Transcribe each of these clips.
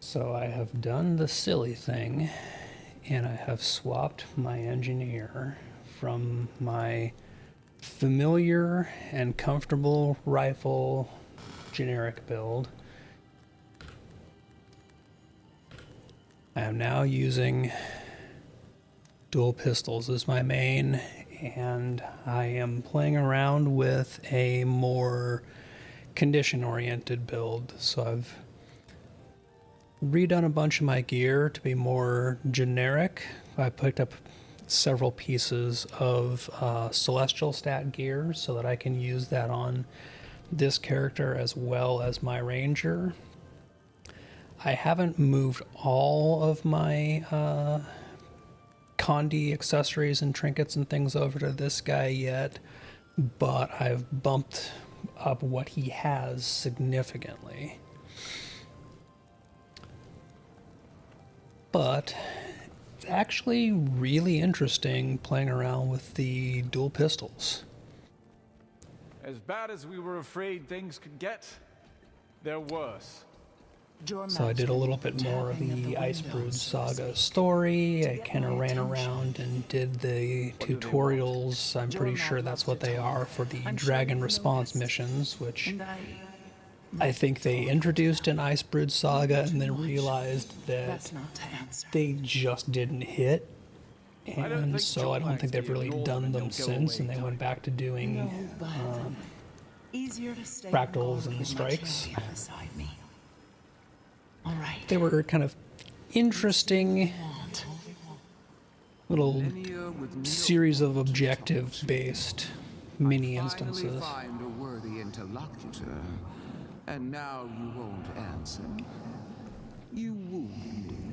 So I have done the silly thing, and I have swapped my engineer from my familiar and comfortable rifle generic build. I am now using dual pistols as my main, and I am playing around with a more condition-oriented build. So I've redone a bunch of my gear to be more generic. I picked up several pieces of celestial stat gear so that I can use that on this character as well as my ranger. I haven't moved all of my Condi accessories and trinkets and things over to this guy yet, but I've bumped up what he has significantly. But it's actually really interesting playing around with the dual pistols. As bad as we were afraid things could get, they're worse. So I did a little bit more of the Icebrood Saga story. I kind of ran around and did the tutorials. I'm pretty sure that's what they are for the Dragon Response missions, which I think they introduced in Icebrood Saga and then realized that they just didn't hit. And so I don't think they've really done them since, and they went back to doing fractals and strikes. They were kind of interesting little series of objective-based mini instances. Find a worthy interlocutor, and now you won't answer. You wound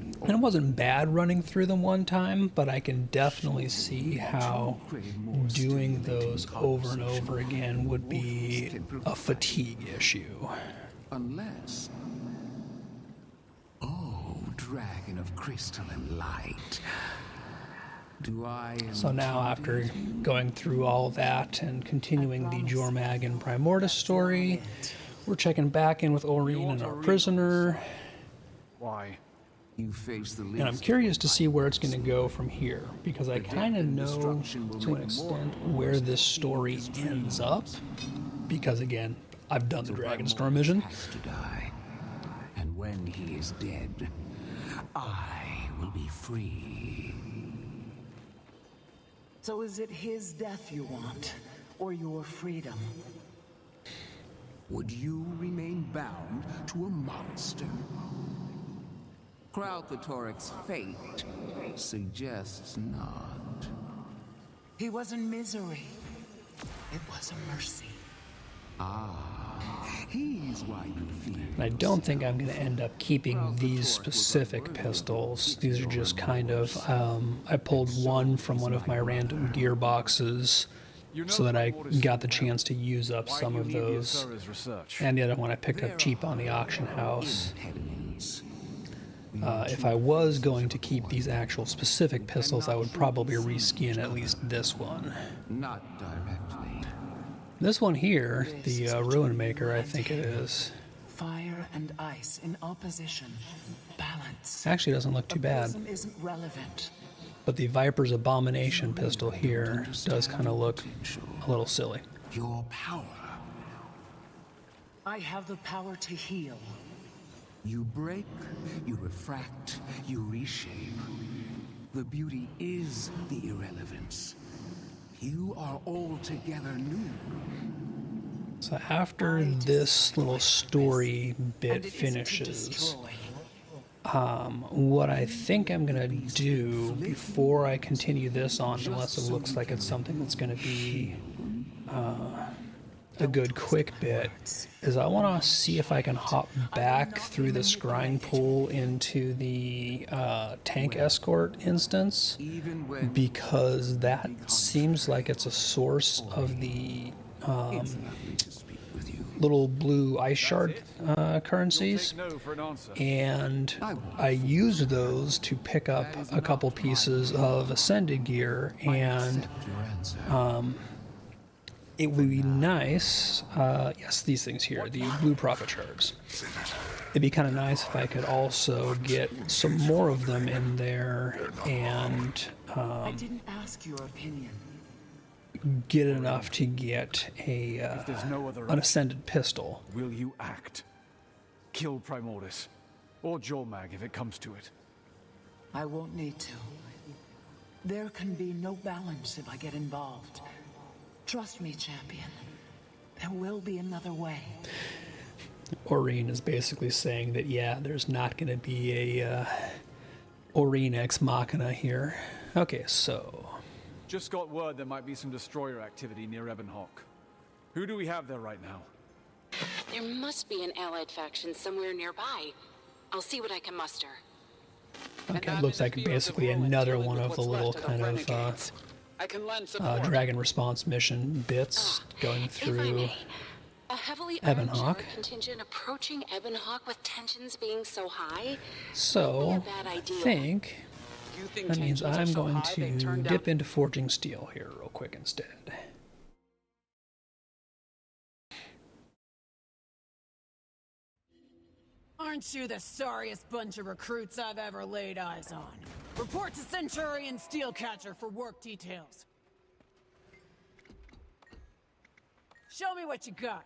me. And it wasn't bad running through them one time, but I can definitely see how doing those over and over again would be a fatigue issue. Unless... Oh, dragon of crystal and light. So now, after going through all that and continuing the Jormag and Primordus story, we're checking back in with Oreen and our prisoner. Why? You face the and I'm curious to see where it's going to go from here, because I kind of know to an extent where this story ends up, because again, I've done the Dragonstorm mission. And when he is dead, I will be free. So is it his death you want, or your freedom? Would you remain bound to a monster? Kralkatoric's fate suggests not. He was in misery. It was a mercy. He's why you fear. And I don't think I'm going to end up keeping these specific pistols. These are just kind of, I pulled one from one of my random gear boxes so that I got the chance to use up some of those. And the other one I picked up cheap on the auction house. If I was going to keep these actual specific pistols, I would probably reskin at least this one. Not directly. This one here, the Ruin Maker, I think it is. Fire and ice in opposition. Balance. Actually doesn't look too bad. Isn't relevant. But the Viper's Abomination pistol here does kind of look a little silly. Your power. I have the power to heal. You break, you refract, you reshape. The beauty is the irrelevance. You are altogether new. So after this little story bit finishes, what I think I'm going to do before I continue this on, unless it looks like it's something that's going to be a good quick bit, is I want to see if I can hop back through the scrying pool into the tank escort instance, because that seems like it's a source of the little blue ice shard currencies, and I used those to pick up a couple pieces of ascended gear, and it would be nice, yes, these things here, the blue prophet shards. it'd be kind of nice if I could also get some more of them in there and I didn't ask your opinion. get enough to get a If there's no other an ascended pistol. will you act? Kill Primordus. Or Jormag if it comes to it. I won't need to. There can be no balance if I get involved. Trust me, champion. There will be another way. Aurene is basically saying that, yeah, there's not going to be a Aurene ex machina here. Okay, so Just got word there might be some destroyer activity near Ebonhawk. Who do we have there right now? There must be an allied faction somewhere nearby. I'll see what I can muster. okay, it looks like basically another one of the little kind of I can lend support. Dragon response mission bits going If I through. may, a heavily armed Ebonhawk. Jarl contingent approaching Ebonhawk with tensions being so high. So Might be a bad I idea. think You think that means tensions are I'm so going high they to turn dip down- into forging steel here real quick instead. Aren't you the sorriest bunch of recruits I've ever laid eyes on? Report to Centurion Steelcatcher for work details. Show me what you got.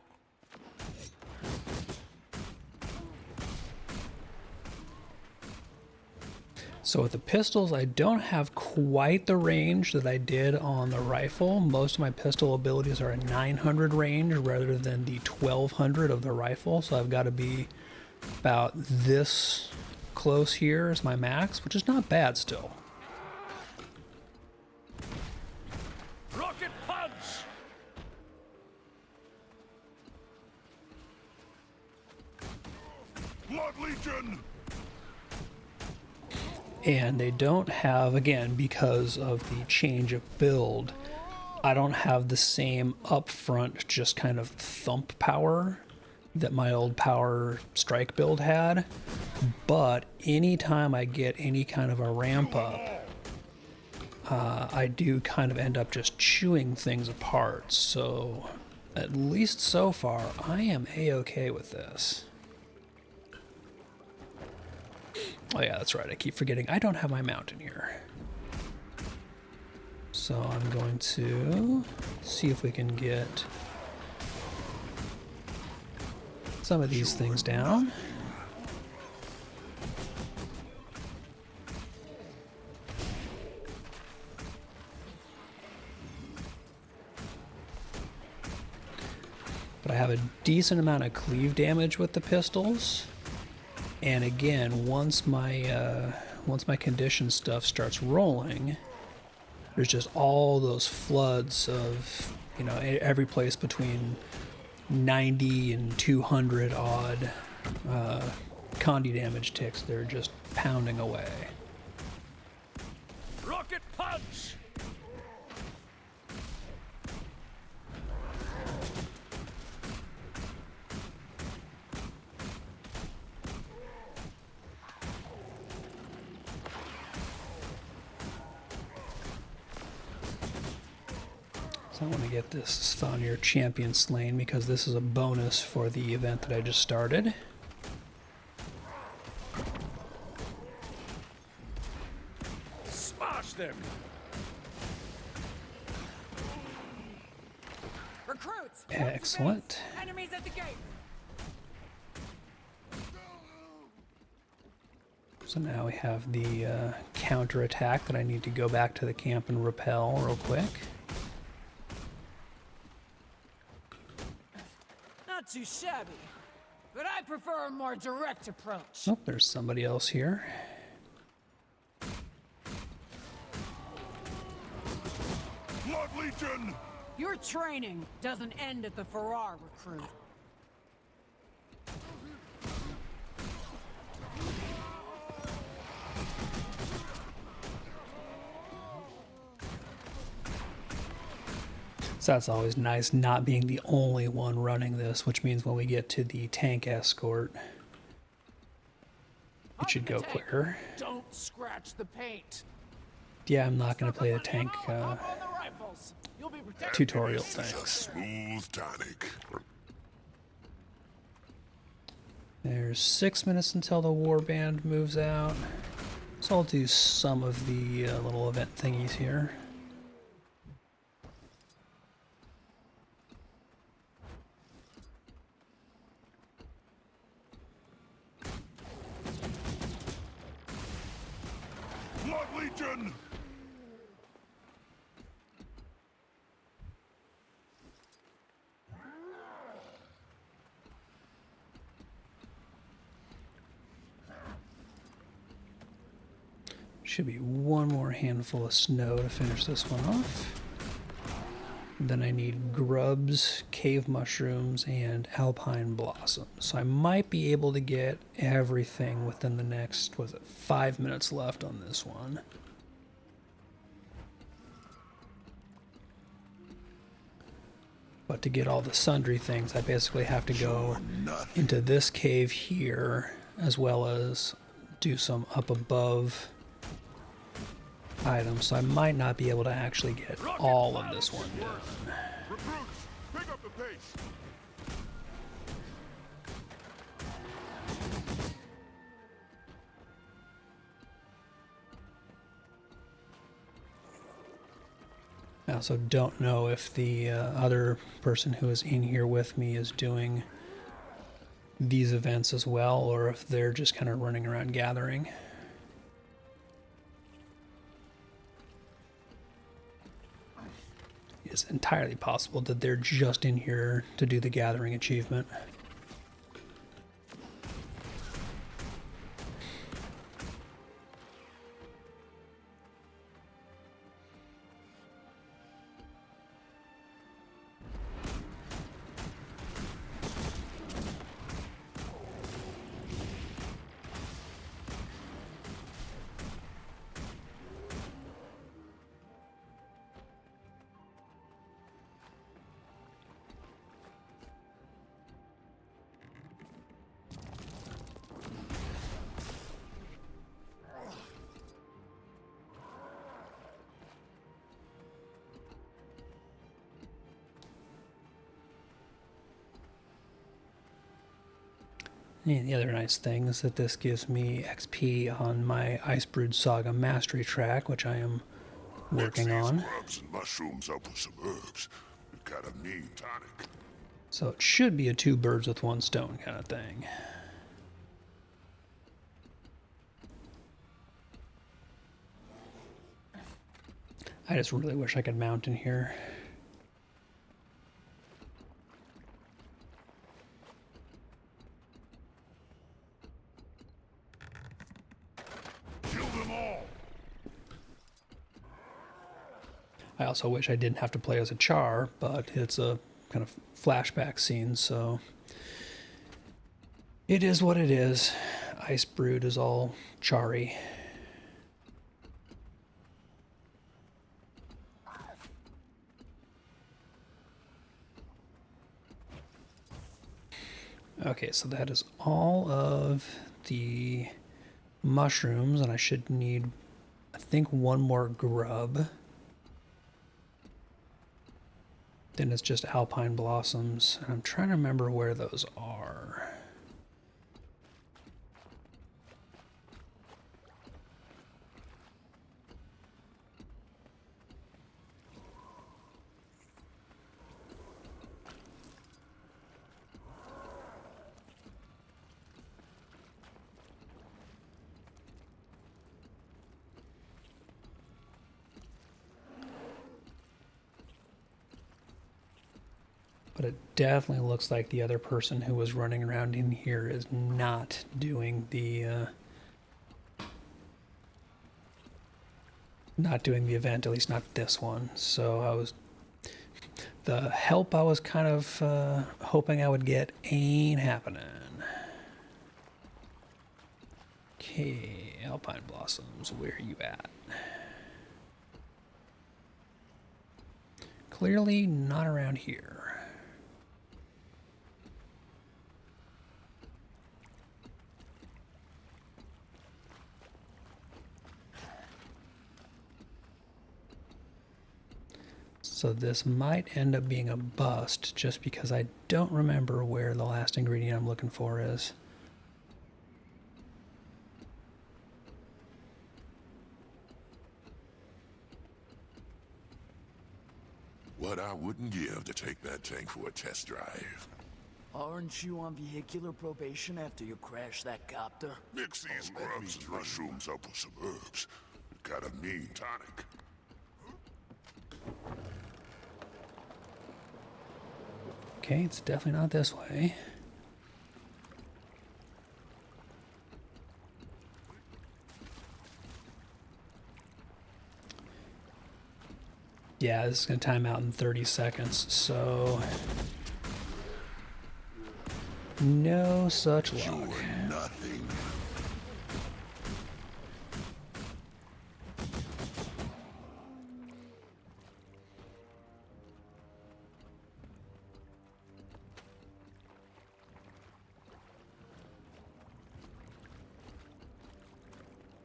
So with the pistols, I don't have quite the range that I did on the rifle. Most of my pistol abilities are at 900 range rather than the 1200 of the rifle. So I've got to be about this close here as my max, which is not bad still. Rocket punch! Blood Legion! And they don't have, again, because of the change of build, I don't have the same upfront just kind of thump power that my old power strike build had. But anytime I get any kind of a ramp up, I do kind of end up just chewing things apart. So at least so far, I am A-okay with this. Oh yeah, that's right. I keep forgetting. I don't have my mount in here. So I'm going to see if we can get some of these things down. But I have a decent amount of cleave damage with the pistols. And again, once my condition stuff starts rolling, there's just all those floods of, you know, every place between 90 and 200 odd condi damage ticks. They're just pounding away. Rocket punch! So I want to get this Svanir champion slain because this is a bonus for the event that I just started. Smash them! Recruits! Excellent. Enemies at the gate! So now we have the counter attack that I need to go back to the camp and repel real quick. Not too shabby, but I prefer a more direct approach. Oh, there's somebody else here. Blood Legion! Your training doesn't end at the Farrar, recruit. So that's always nice not being the only one running this, which means when we get to the tank escort, it should go quicker. Don't scratch the paint. Yeah, I'm not going to play the tank Hop on the rifles. You'll be protected. tutorial This is a thanks. smooth tonic. There's 6 minutes until the warband moves out. So I'll do some of the little event thingies here. Blood Legion! Should be one more handful of snow to finish this one off. Then I need grubs, cave mushrooms, and alpine blossoms. So I might be able to get everything within the next, 5 minutes left on this one. But to get all the sundry things, I basically have to go into this cave here, as well as do some up above items, so I might not be able to actually get all of this one done. Recruits, pick up the pace! I also don't know if the other person who is in here with me is doing these events as well, or if they're just kind of running around gathering. It's entirely possible that they're just in here to do the gathering achievement. And the other nice thing is that this gives me XP on my Icebrood Saga mastery track, which I am working on. Grubs and mushrooms up with some herbs. It got a mean tonic. So it should be a 2 birds with 1 stone kind of thing. I just really wish I could mount in here. Kill them all! I also wish I didn't have to play as a char, but it's a kind of flashback scene, so it is what it is. Icebrood is all charry. Okay, so that is all of the mushrooms, and I should need, I think, 1 more grub. Then it's just alpine blossoms, and I'm trying to remember where those are. But it definitely looks like the other person who was running around in here is not doing the event, at least not this one. So the help I was kind of hoping I would get ain't happening. Okay, alpine blossoms, where are you at? Clearly not around here. So this might end up being a bust just because I don't remember where the last ingredient I'm looking for is. What I wouldn't give to take that tank for a test drive. Aren't you on vehicular probation after you crashed that copter? Mix these grubs and mushrooms up with some herbs. Got a mean tonic. Okay, it's definitely not this way. Yeah, this is going to time out in 30 seconds, so no such luck. You're nothing.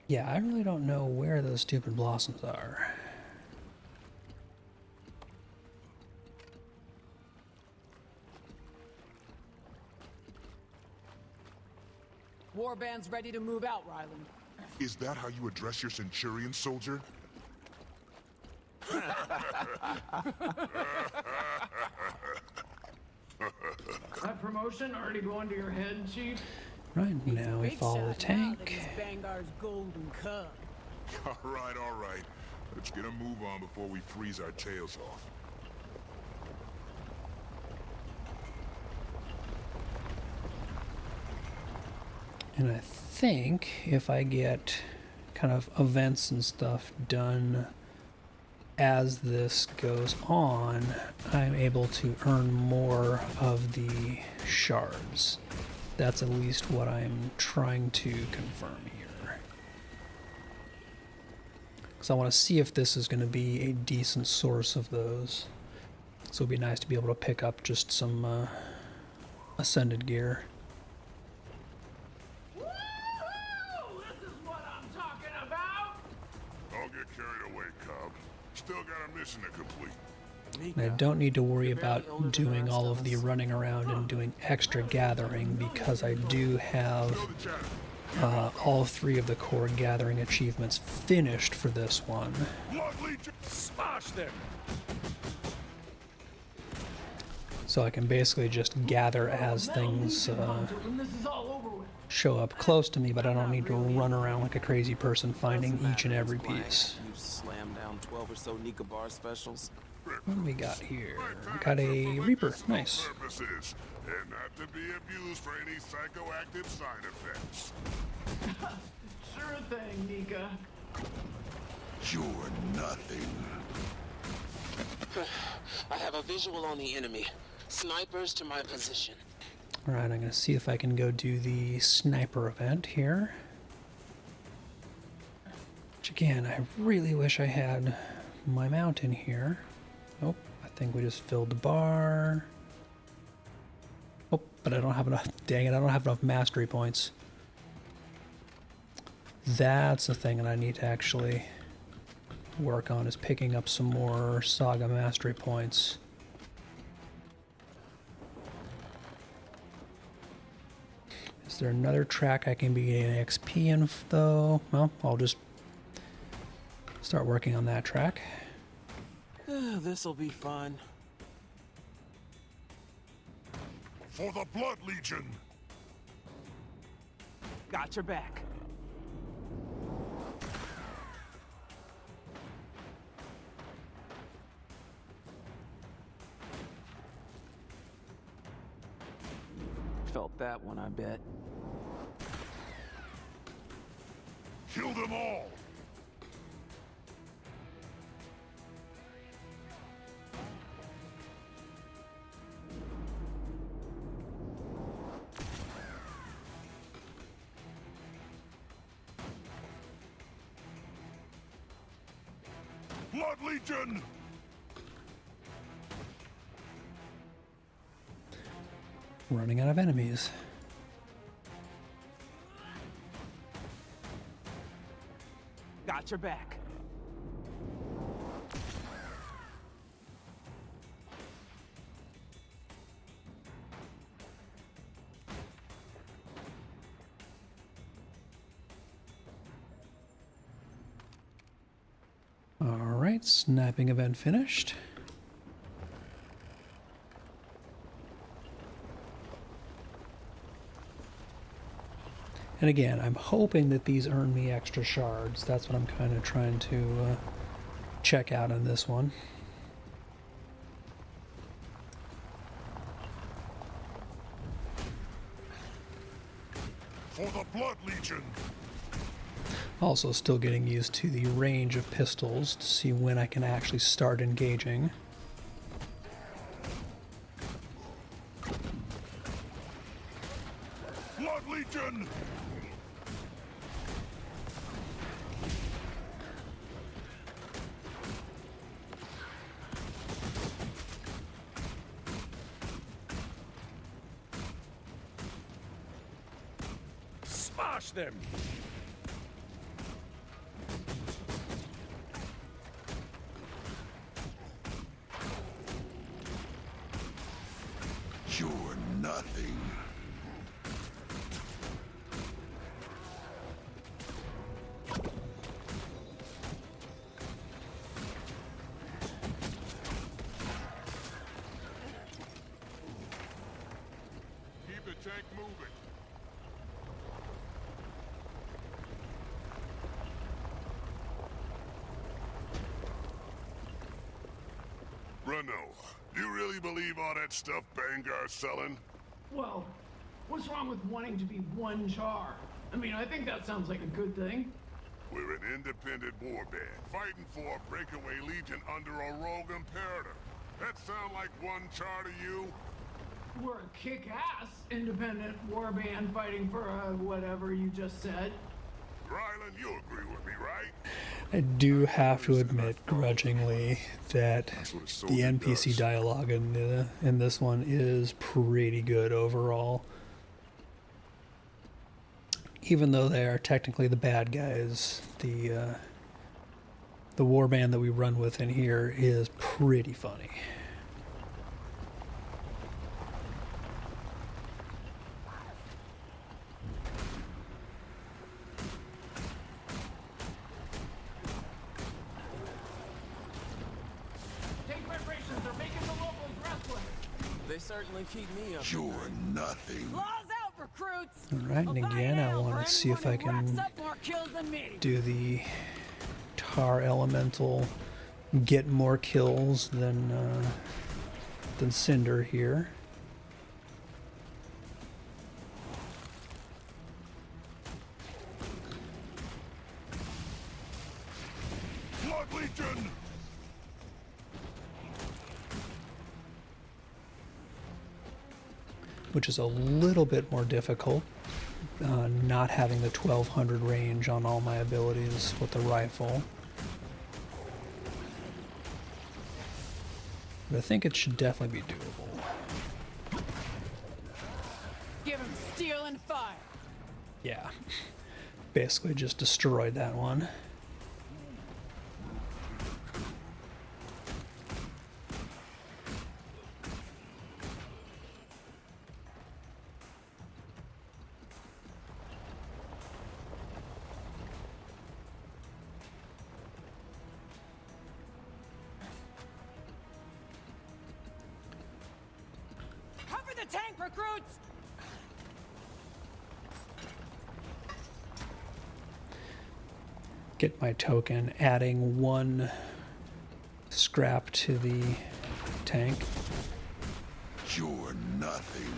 Yeah, I really don't know where those stupid blossoms are. Warband's ready to move out, Ryland. Is that how you address your Centurion, soldier? That promotion already going to your head, Chief? Right, now we Big follow shot the now that tank. he's Vanguard's golden cub. All right. Let's get a move on before we freeze our tails off. And I think if I get kind of events and stuff done as this goes on, I'm able to earn more of the shards. That's at least what I'm trying to confirm here. Because I want to see if this is going to be a decent source of those. So it'd be nice to be able to pick up just some ascended gear. This is what I'm talking about! Don't get carried away, Cub. Still got a mission to complete. And I don't need to worry about doing all of the running around and doing extra gathering because I do have all 3 of the core gathering achievements finished for this one. Smash them! So I can basically just gather as things show up close to me, but I don't need to run around like a crazy person finding each and every piece. You slam down 12 or so Nika bar specials. What do we got here? Got a Reaper. Nice. Purposes, and not to be abused for any psychoactive side effects. Sure thing, Nika. You're nothing. I have a visual on the enemy. Snipers to my position. Alright, I'm going to see if I can go do the sniper event here. Which again, I really wish I had my mount in here. Oh, I think we just filled the bar. Oh, but I don't have enough. Dang it, I don't have enough mastery points. That's the thing that I need to actually work on, is picking up some more Saga mastery points. Is there another track I can be getting XP in though? Well, I'll just start working on that track. This'll be fun. For the Blood Legion! Got your back. Felt that one, I bet. Kill them all! Blood Legion! Running out of enemies. Got your back. Alright, sniping event finished. And again, I'm hoping that these earn me extra shards. That's what I'm kind of trying to check out in this one. For the Blood Legion! Also still getting used to the range of pistols to see when I can actually start engaging. Blood Legion! Smash them! You're nothing. Keep the tank moving. Bruno, do you really believe all that stuff Vanguard's selling? Well, what's wrong with wanting to be one char? I mean, I think that sounds like a good thing. We're an independent warband, fighting for a breakaway legion under a rogue imperator. That sound like one char to you? We're a kick-ass independent warband fighting for whatever you just said. Ryland, you agree with me, right? I do have to admit grudgingly that the NPC dialogue in this one is pretty good overall. Even though they are technically the bad guys, the warband that we run with in here is pretty funny. Tank vibrations are making the locals restless. They certainly keep me up. You're nothing. Claws out, recruits! Alright, and again I want to see if I can do the tar elemental, get more kills than Cinder here. Blood Legion! Which is a little bit more difficult, not having the 1200 range on all my abilities with the rifle. But I think it should definitely be doable. Give him steel and fire. Yeah, basically just destroyed that one. Cover the tank, recruits! Get my token, adding one scrap to the tank. You're nothing.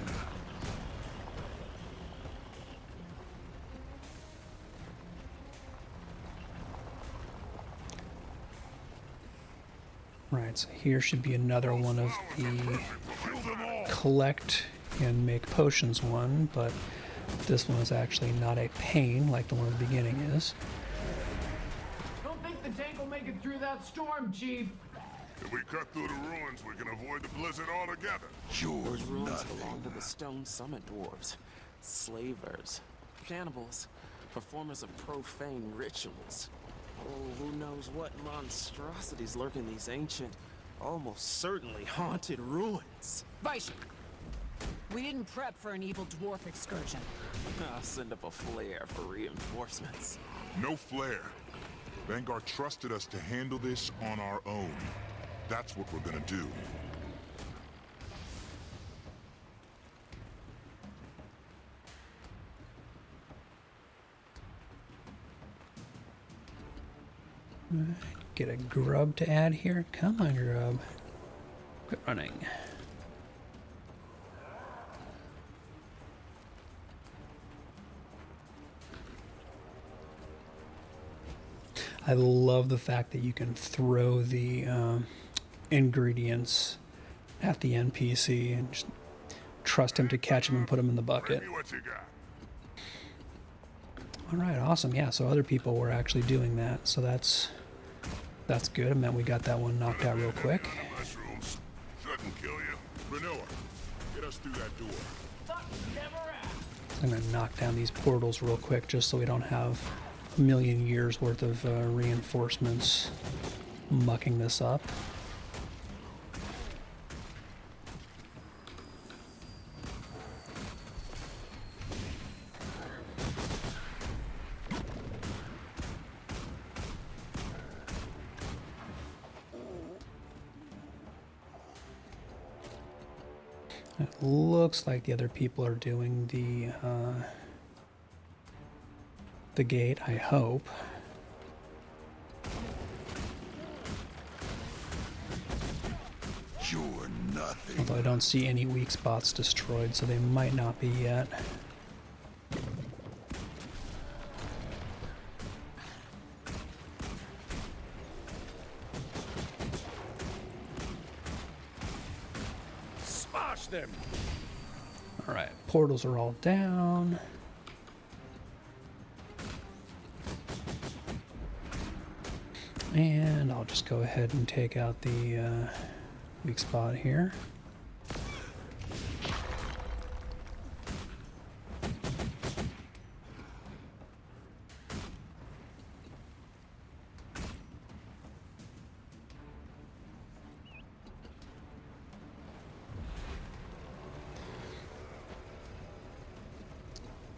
Right, so here should be another one of the collect and make potions one, but this one is actually not a pain like the one at the beginning is. Don't think the tank will make it through that storm, Chief. If we cut through the ruins, we can avoid the blizzard altogether. Those ruins belong to the Stone Summit dwarves, slavers, cannibals, performers of profane rituals. Oh, who knows what monstrosities lurk in these ancient, almost certainly haunted ruins. Vaishik, we didn't prep for an evil dwarf excursion. I'll send up a flare for reinforcements. No flare. Vanguard trusted us to handle this on our own. That's what we're gonna do. Get a grub to add here. Come on, grub. Quit running. I love the fact that you can throw the ingredients at the NPC and just trust him to catch him and put him in the bucket. What you got? All right, awesome. Yeah, so other people were actually doing that, so that's good. It meant we got that one knocked out real quick. Mushrooms shouldn't kill you. Vanilla, get us through that door. I'm gonna knock down these portals real quick just so we don't have a million years worth of reinforcements mucking this up. It looks like the other people are doing the gate, I hope. You're nothing. Although I don't see any weak spots destroyed, so they might not be yet. Smash them. All right, portals are all down. And I'll just go ahead and take out the weak spot here.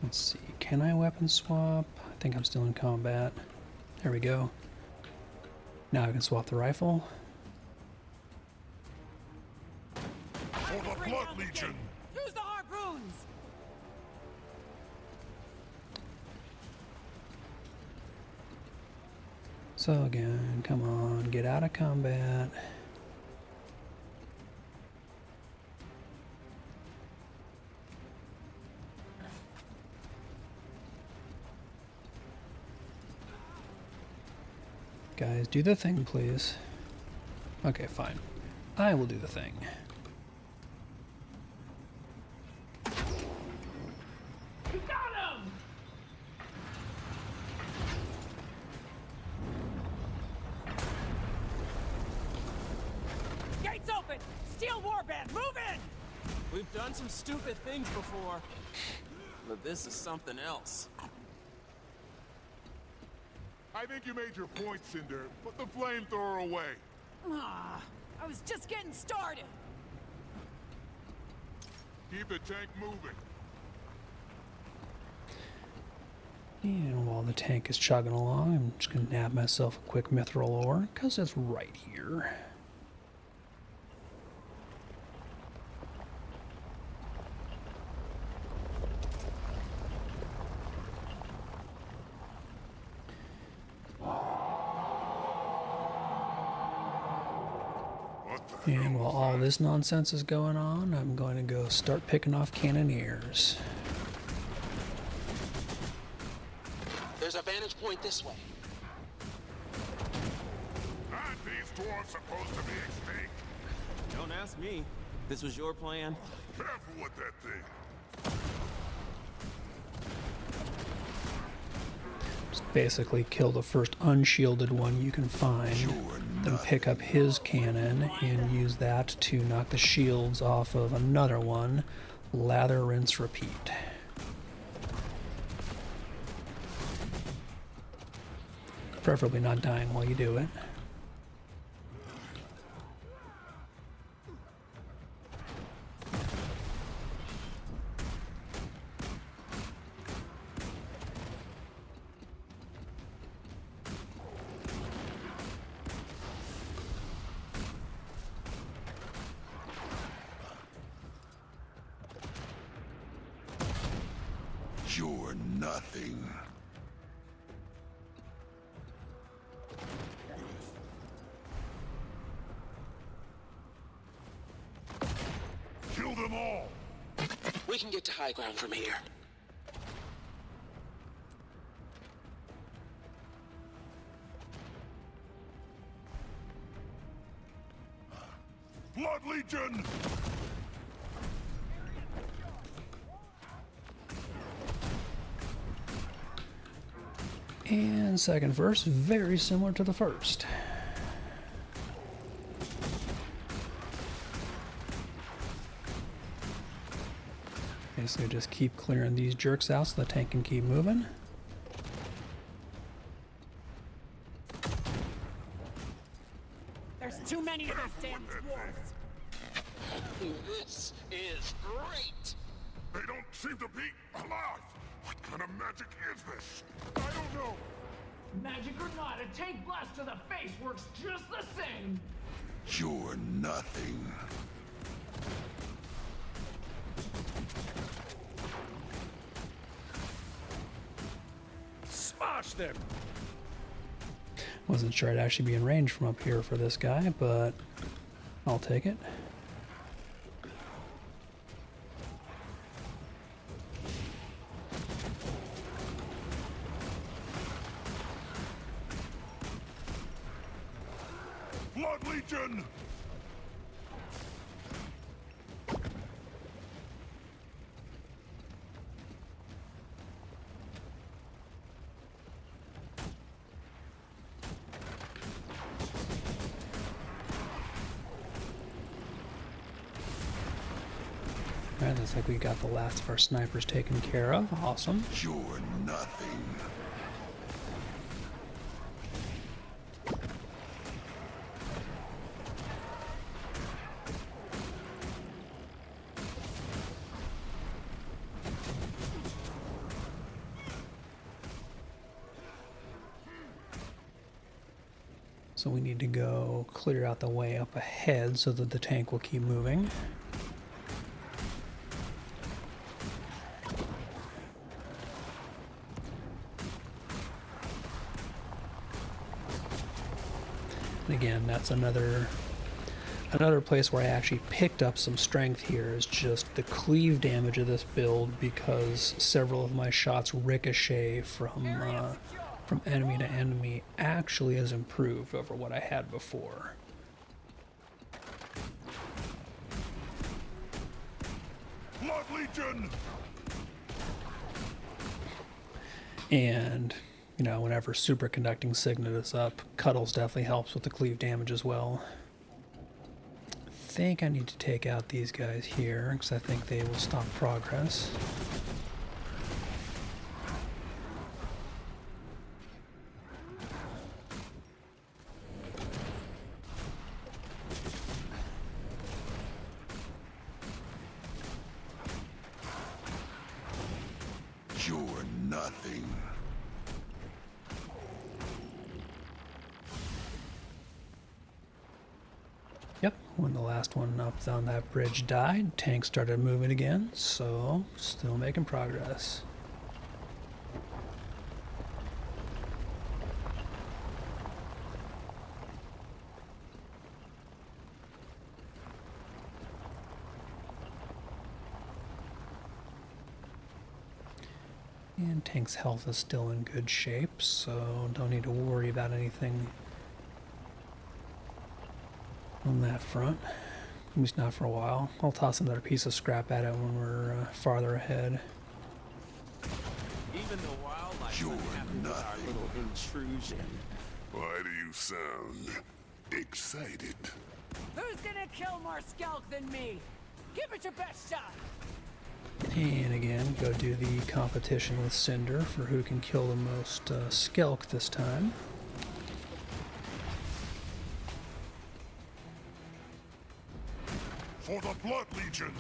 Let's see, can I weapon swap? I think I'm still in combat. There we go. Now I can swap the rifle. For the Blood Legion. Use the harpoons! So again, come on, get out of combat. Guys, do the thing, please. Okay, fine. I will do the thing. You got him! Gates open! Steel warband, move in! We've done some stupid things before, but this is something else. I think you made your point, Cinder. Put the flamethrower away. Ah, I was just getting started. Keep the tank moving. And while the tank is chugging along, I'm just going to nab myself a quick mithril ore, because it's right here. And while all this nonsense is going on, I'm going to go start picking off cannoneers. There's a vantage point this way. Aren't these dwarves supposed to be extinct? Don't ask me. This was your plan. Careful with that thing. Just basically kill the first unshielded one you can find, then pick up his cannon and use that to knock the shields off of another one. Lather, rinse, repeat. Preferably not dying while you do it. You're nothing. We can get to high ground from here. Blood Legion! And second verse, very similar to the first. Basically just keep clearing these jerks out so the tank can keep moving. There's too many of those damn dwarves. This is great! They don't seem to be alive! What kind of magic is this? I don't know! Magic or not, a tank blast to the face works just the same. You're nothing. Smash them! Wasn't sure I'd actually be in range from up here for this guy, but I'll take it. Blood Legion! Alright, looks like we got the last of our snipers taken care of. Awesome. You're nothing. So we need to go clear out the way up ahead so that the tank will keep moving. And again, that's another place where I actually picked up some strength here is just the cleave damage of this build, because several of my shots ricochet from enemy to enemy actually has improved over what I had before. Blood Legion! And, you know, whenever superconducting signet is up, Cuddles definitely helps with the cleave damage as well. I think I need to take out these guys here, because I think they will stop progress. You're nothing. Yep, when the last one up on that bridge died, tank started moving again, so still making progress. And tank's health is still in good shape, so don't need to worry about anything on that front. At least not for a while. I'll toss another piece of scrap at it when we're farther ahead. Even the wildlife You're unhappy with our nothing. little intrusion. Why do you sound excited? Who's gonna kill more Skelk than me? Give it your best shot. And again, go do the competition with Cinder for who can kill the most Skelk this time. For the Blood Legion!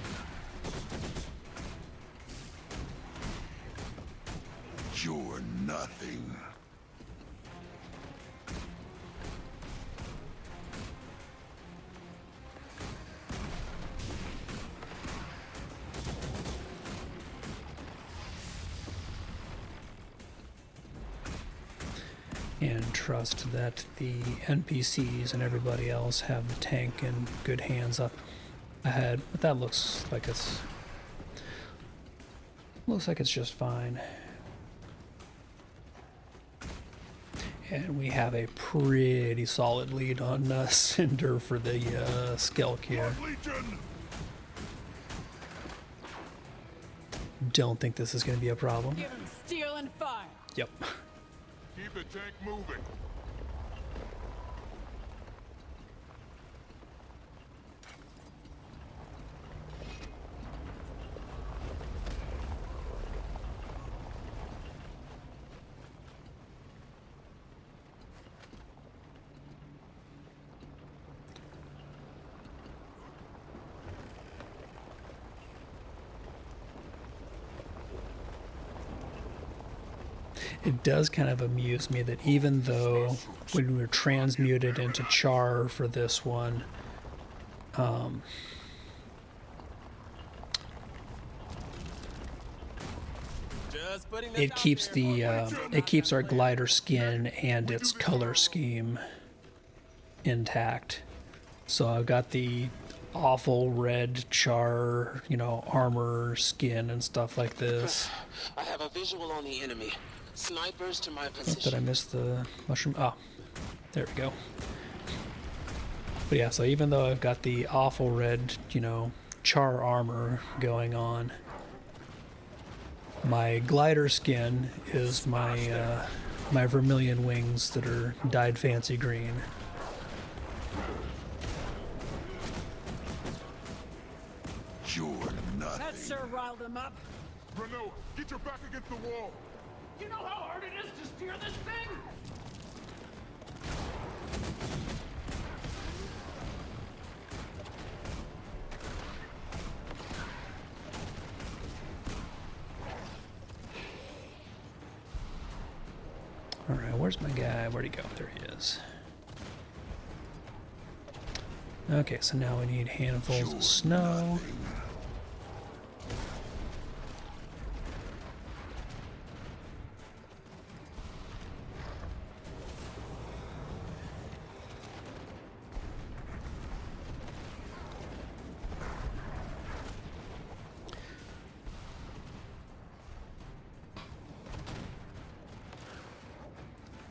You're nothing. And trust that the NPCs and everybody else have the tank in good hands up ahead. But that looks like it's Looks like it's just fine. And we have a pretty solid lead on Cinder for the Skelk here. Don't think this is going to be a problem. Give him steel and fire. Yep. Keep the tank moving. It does kind of amuse me that even though when we were transmuted into Char for this one, it keeps the it keeps our glider skin and its color scheme intact. So I've got the awful red Char, you know, armor skin and stuff like this. I have a visual on the enemy. Snipers to my position. Did I miss the mushroom? Oh, there we go. But yeah, so even though I've got the awful red, you know, Char armor going on, my glider skin is my my vermilion wings that are dyed fancy green. You're nothing. That sure riled him up. Renault, get your back against the wall. You know how hard it is to steer this thing? Alright, where's my guy? Where'd he go? There he is. Okay, so now we need handfuls of snow.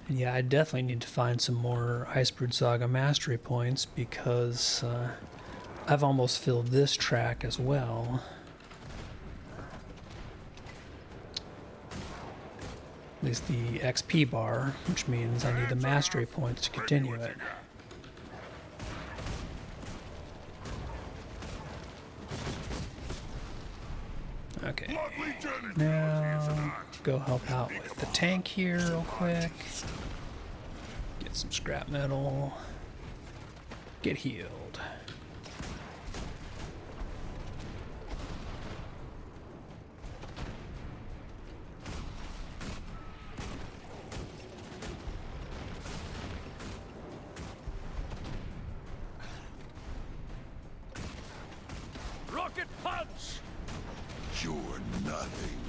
Yeah, I definitely need to find some more Icebrood Saga mastery points because I've almost filled this track as well. At least the XP bar, which means I need the mastery points to continue it. Okay, now go help out with the tank here real quick. Get some scrap metal. Get healed. Rocket punch! You're nothing.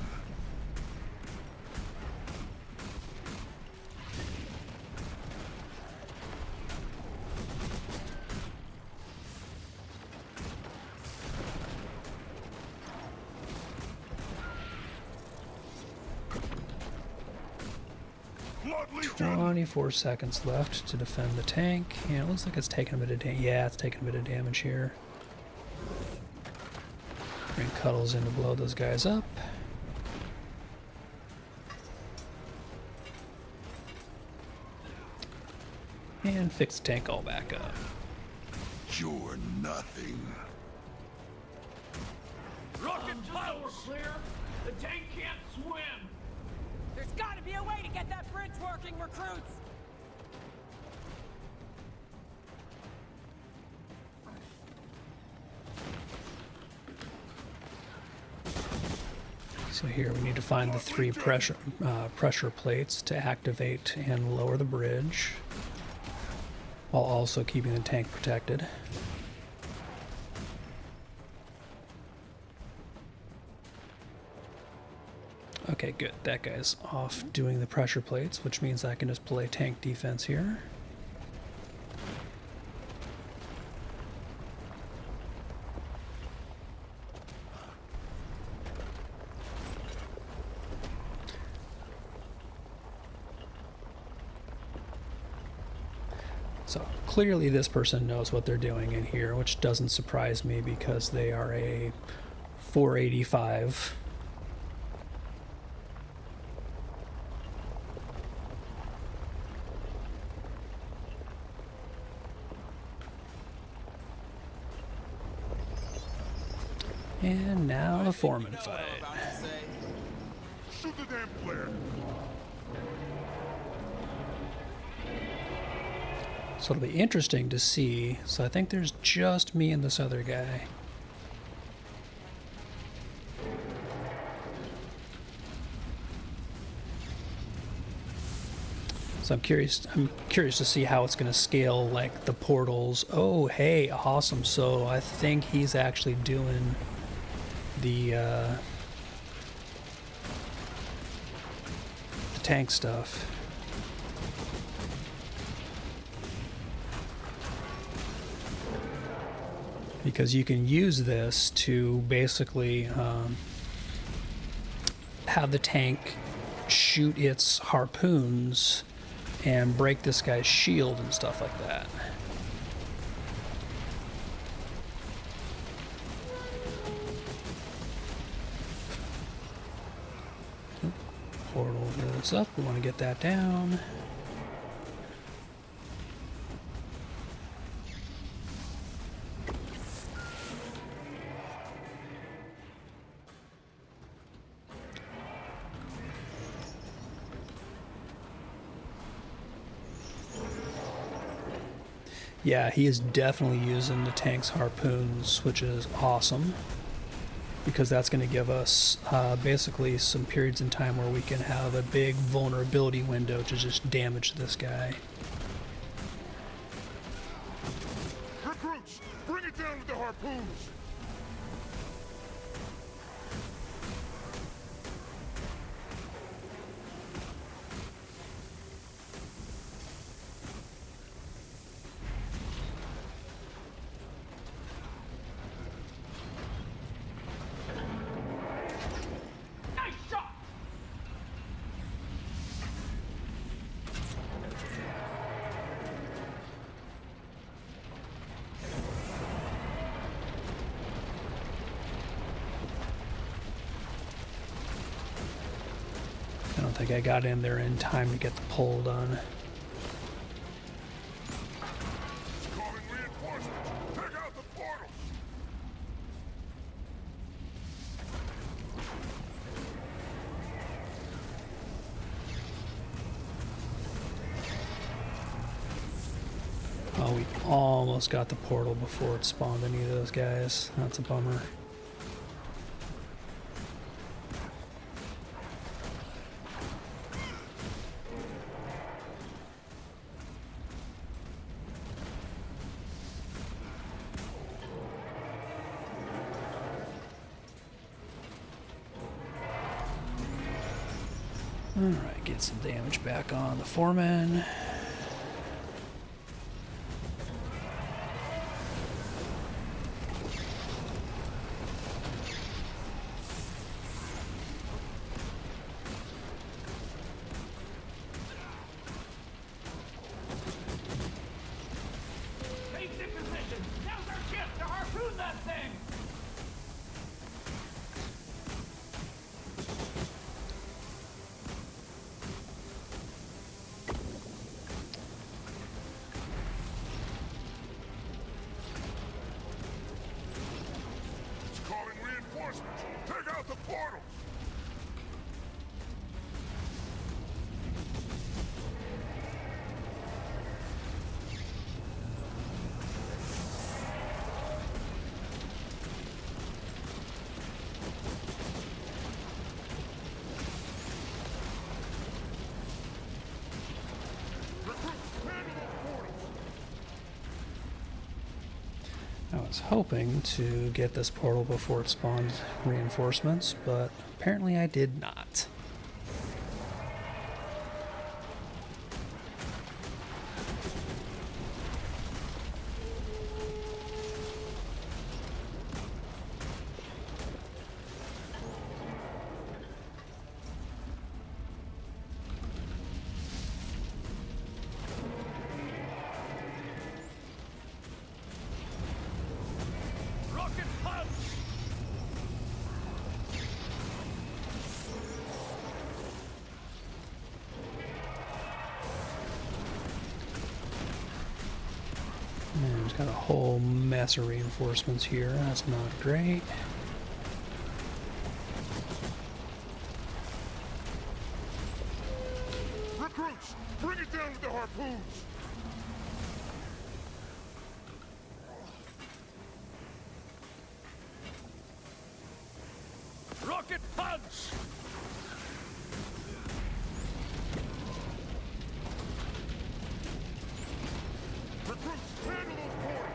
Blood Legion! 24 seconds left to defend the tank. Yeah, it looks like it's taking a bit of damage. Yeah, it's taking a bit of damage here. Bring Cuddles in to blow those guys up. And fix the tank all back up. You're nothing. Rocket punch! We're clear. The tank can't swim. There's gotta be a way to get that bridge working, recruits! So here we need to find the 3 pressure plates to activate and lower the bridge, while also keeping the tank protected. Okay, good. That guy's off doing the pressure plates, which means I can just play tank defense here. So clearly this person knows what they're doing in here, which doesn't surprise me because they are a 485. And now the foreman fight. Shoot the damn flare. So it'll be interesting to see. So I think there's just me and this other guy. So I'm curious to see how it's going to scale, like the portals. Oh, hey, awesome. So I think he's actually doing the tank stuff. Because you can use this to basically have the tank shoot its harpoons and break this guy's shield and stuff like that. Portal is up. We want to get that down. Yeah, he is definitely using the tank's harpoons, which is awesome, because that's going to give us basically some periods in time where we can have a big vulnerability window to just damage this guy. Recruits, bring it down with the harpoons. I don't think I got in there in time to get the pull done. Calling reinforcements. Take out the portals. Oh, we almost got the portal before it spawned any of those guys. That's a bummer. Alright, get some damage back on the foreman. Take the position. Now's our chance to harpoon that thing. Calling reinforcements. Take out the portals. I was hoping to get this portal before it spawned reinforcements, but apparently I did not. And it's got a whole mess of reinforcements here. That's not great. Recruits, bring it down with the harpoons! Rocket punch! Recruits, handle those boards!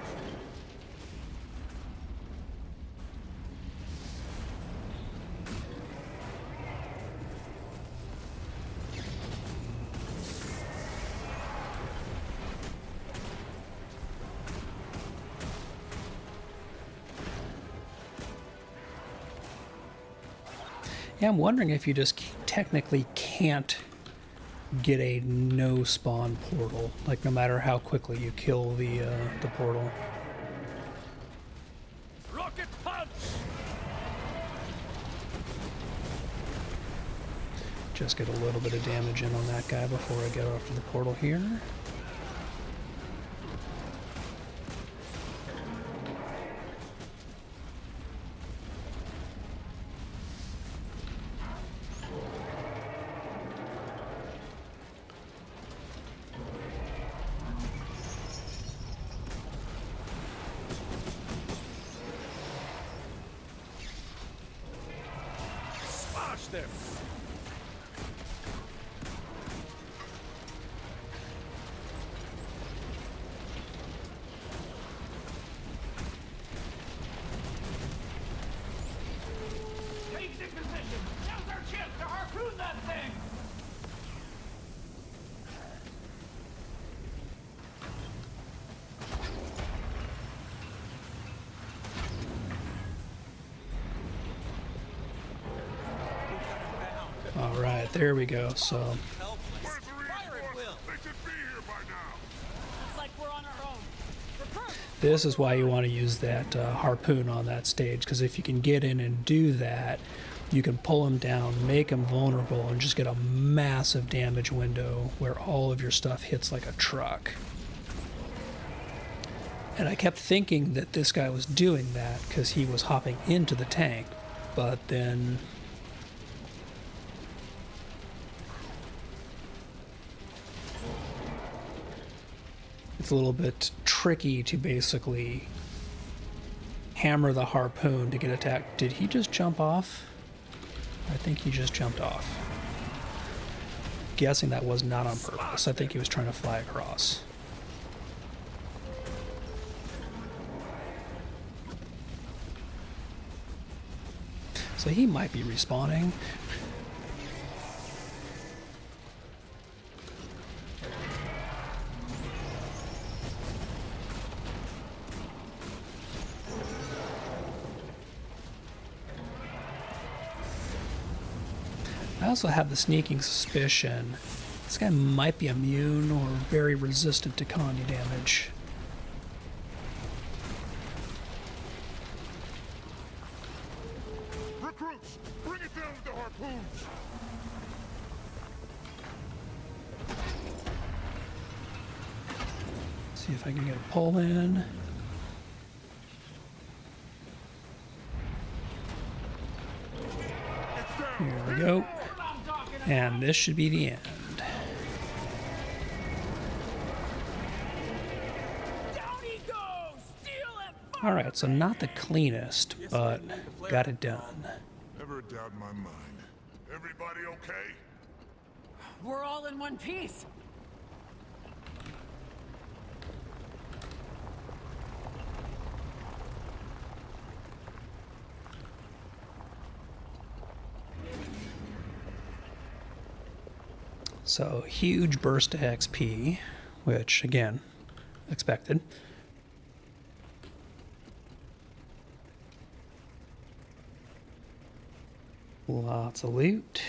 Yeah, I'm wondering if you just technically can't get a no spawn portal, like no matter how quickly you kill the portal. Rocket punch! Just get a little bit of damage in on that guy before I get off to the portal here. Smash them! Take the position. Now's our chance to harpoon that thing. All right, there we go. So Where's the reinforcements? They should be here by now! It's like we're on our own. Recruit! this is why you want to use that harpoon on that stage, because if you can get in and do that, you can pull him down, make him vulnerable, and just get a massive damage window where all of your stuff hits like a truck. And I kept thinking that this guy was doing that because he was hopping into the tank, but then it's a little bit tricky to basically hammer the harpoon to get attacked. Did he just jump off? I think he just jumped off. Guessing that was not on purpose. I think he was trying to fly across. So he might be respawning. I also have the sneaking suspicion this guy might be immune or very resistant to condi damage. Recruits, bring it down with the harpoons! See if I can get a pull in. Here we go. And this should be the end. Alright, so not the cleanest, but got it done. Never a doubt in my mind. Everybody okay? We're all in one piece. So, huge burst of XP, which, again, expected. Lots of loot.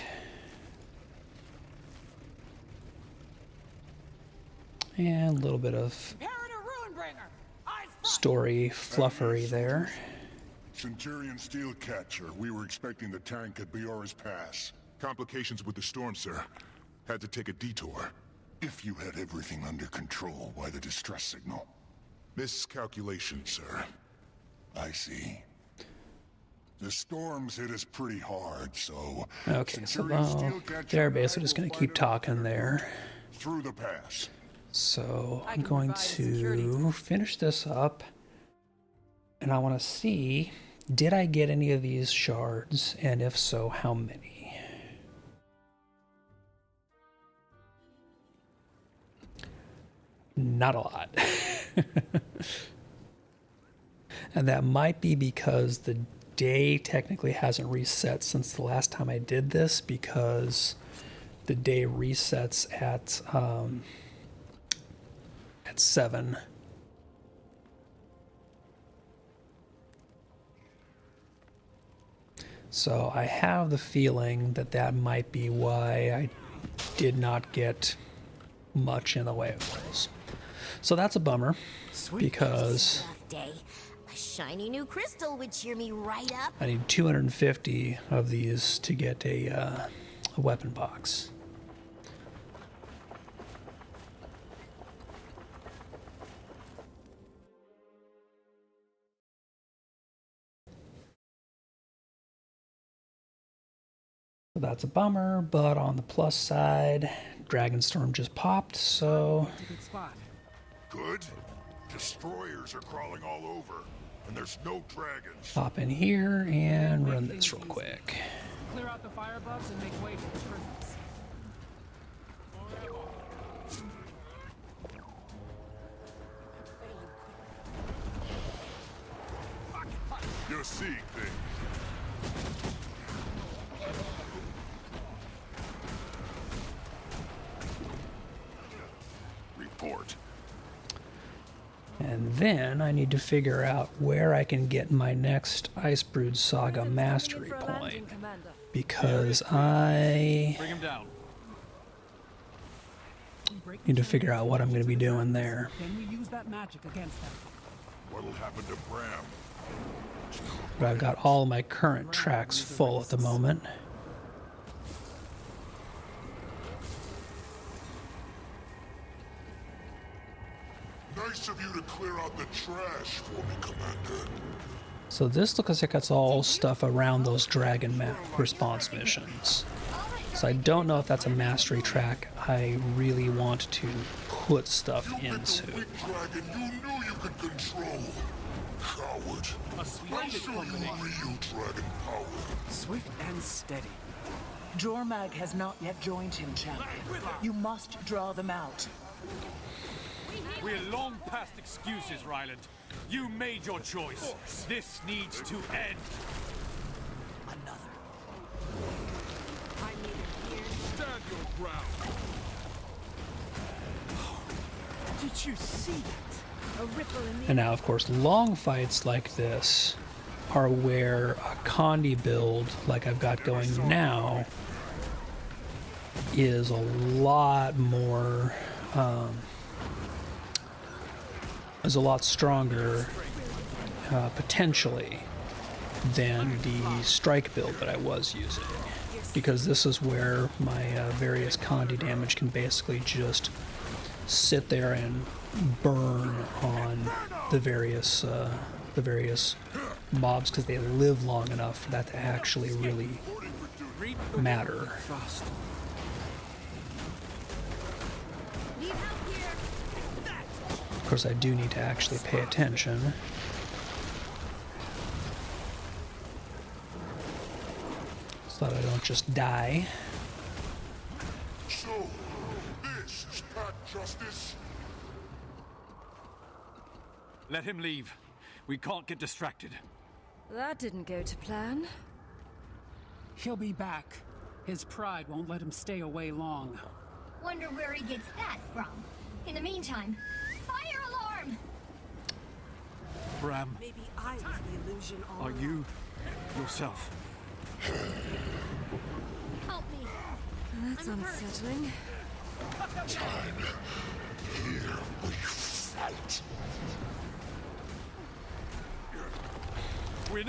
And a little bit of story fluffery there. Centurion Steel Catcher, we were expecting the tank at Biora's Pass. Complications with the storm, sir. Had to take a detour. If you had everything under control, why the distress signal? Miscalculation, sir. I see. The storms hit us pretty hard, so... Okay, so they're basically just going to keep talking there. Through the pass. So I'm going to finish this up, and I want to see, did I get any of these shards, and if so, how many? Not a lot. And that might be because the day technically hasn't reset since the last time I did this, because the day resets at 7. So I have the feeling that that might be why I did not get much in the way of those. So that's a bummer, because a shiny new crystal would cheer me right up. I need 250 of these to get a weapon box. So that's a bummer, but on the plus side, Dragonstorm just popped, so... Good. Destroyers are crawling all over, and there's no dragons. Pop in here and run this real quick. Clear out the fire bugs and make way for the prisoners. You see things. Report. And then I need to figure out where I can get my next Icebrood Saga mastery point, because I need to figure out what I'm going to be doing there. Then we use that magic against them. What'll happen to Bram? But I've got all my current tracks full at the moment. Nice of you to clear out the trash for me, Commander. So this looks like it's all stuff around those dragon map response missions. So I don't know if that's a mastery track I really want to put stuff into. Big dragon you knew you could control. Coward. A splendid combination. Real dragon power. Swift and steady. Jormag has not yet joined him, champion. You must draw them out. We're long past excuses, Ryland. You made your choice. This needs to end. Another. I need it here. Stand your ground. Did you see that? A ripple in the And now, of course, long fights like this are where a Condi build, like I've got going now, is a lot more, is a lot stronger, potentially, than the strike build that I was using. Because this is where my various Condi damage can basically just sit there and burn on the various mobs, because they live long enough for that to actually really matter. Of course, I do need to actually pay attention. So that I don't just die. So, this is Pat Justice? Let him leave. We can't get distracted. That didn't go to plan. He'll be back. His pride won't let him stay away long. Wonder where he gets that from. In the meantime, fire alarm! Bram, Maybe I was the illusion all are you yourself? Help me. That's unsettling. Time. Here we fight.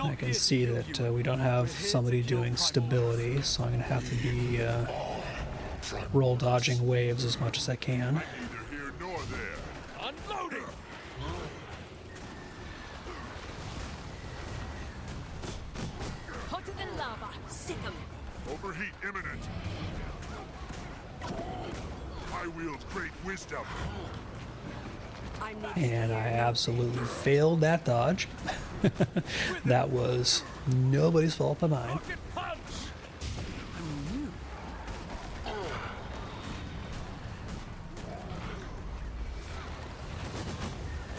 I can see that we don't have somebody doing stability, so I'm going to have to be roll dodging waves as much as I can. Neither here nor there. Unloading! imminent. I wield great wisdom. And I absolutely failed that dodge. That was nobody's fault but mine.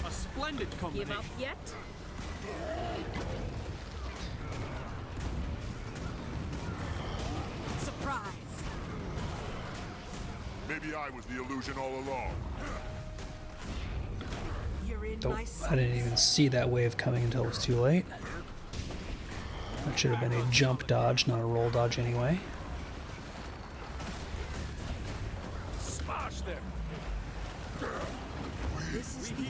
A splendid combination. Give up yet? Surprise! Maybe I was the illusion all along. You're in Oh, my I didn't even see that wave coming until it was too late. That should have been a jump dodge, not a roll dodge anyway. Smash them. This is the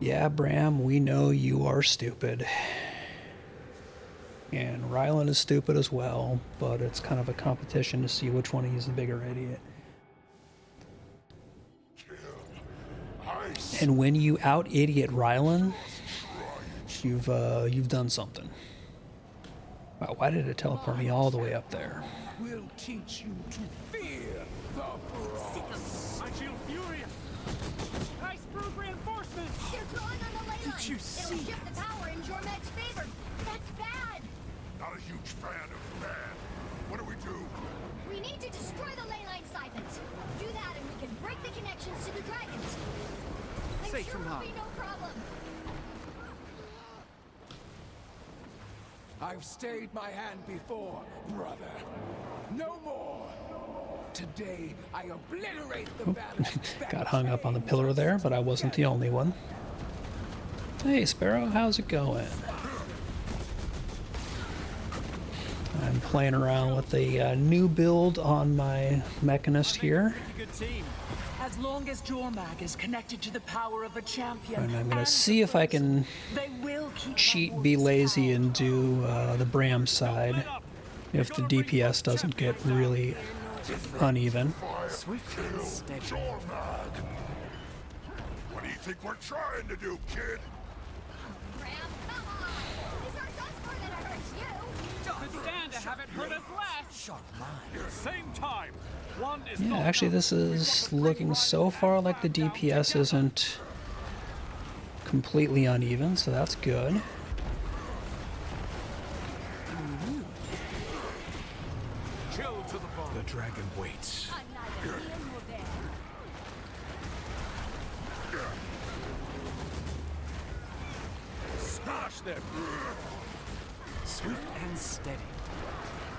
Yeah, Bram, we know you are stupid. And Rylan is stupid as well, but it's kind of a competition to see which one of you is the bigger idiot. And when you out-idiot Rylan, you've done something. Wow, why did it teleport me all the way up there? We'll teach you to fear the Bronx. I feel furious. Icebrood reinforcements. They're drawing on the ley line. Did you It'll see? shift the power in Jormag's favor. That's bad. Not a huge fan of bad. What do we do? We need to destroy the ley line siphons. Do that and we can break the connections to the dragons. I'm Safe sure from it'll harm. be no problem. I've stayed my hand before, brother. No more. Today, I obliterate the balance. Got hung up on the pillar there, but I wasn't the only one. Hey, Sparrow, how's it going? I'm playing around with a new build on my Mechanist here. Good team. As long as Jormag is connected to the power of a champion, And I'm going to see if I can they will keep cheat, be lazy, and do the Bram side if the DPS doesn't get really uneven. Swift and steady. Jormag! What do you think we're trying to do, kid? Ram, come on. These aren't us more than it hurts you. Could stand to have it hurt us less. Sharp mind. Same time. One is Yeah, not actually this is looking so far like the DPS isn't completely uneven, so that's good. chill to the bone. The dragon waits. Smash them. Swift and steady.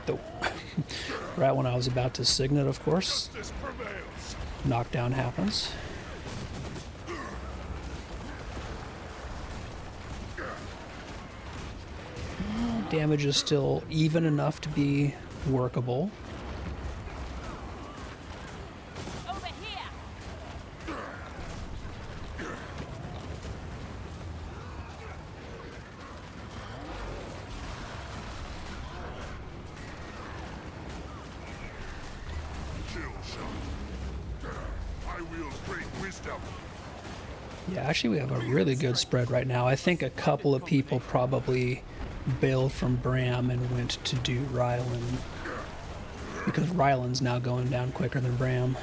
Oh. Right when I was about to signet, of course, Justice prevails. knockdown happens. Damage is still even enough to be workable. Over here! Kill shot. I wield great wisdom. Yeah, actually we have a really good spread right now. I think a couple of people probably bailed from Bram and went to do Rylan, because Rylan's now going down quicker than Bram.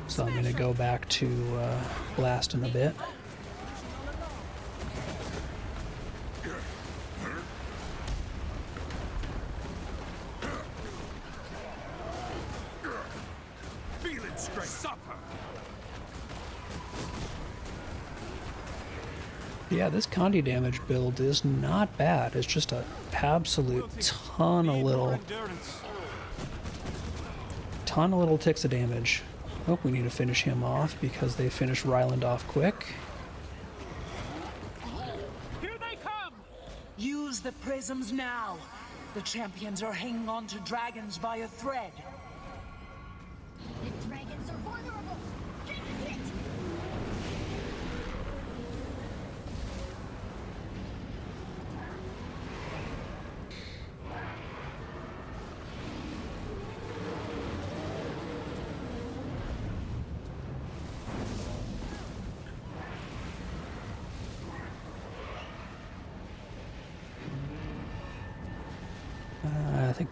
So I'm going to go back to Blast in a bit. Feel it straight. Suffer. Yeah, this Condi damage build is not bad. It's just an absolute ton of little ticks of damage. Oh, we need to finish him off because they finished Ryland off quick. Here they come. Use the prisms now. The champions are hanging on to dragons by a thread. The dragons are vulnerable. This is it.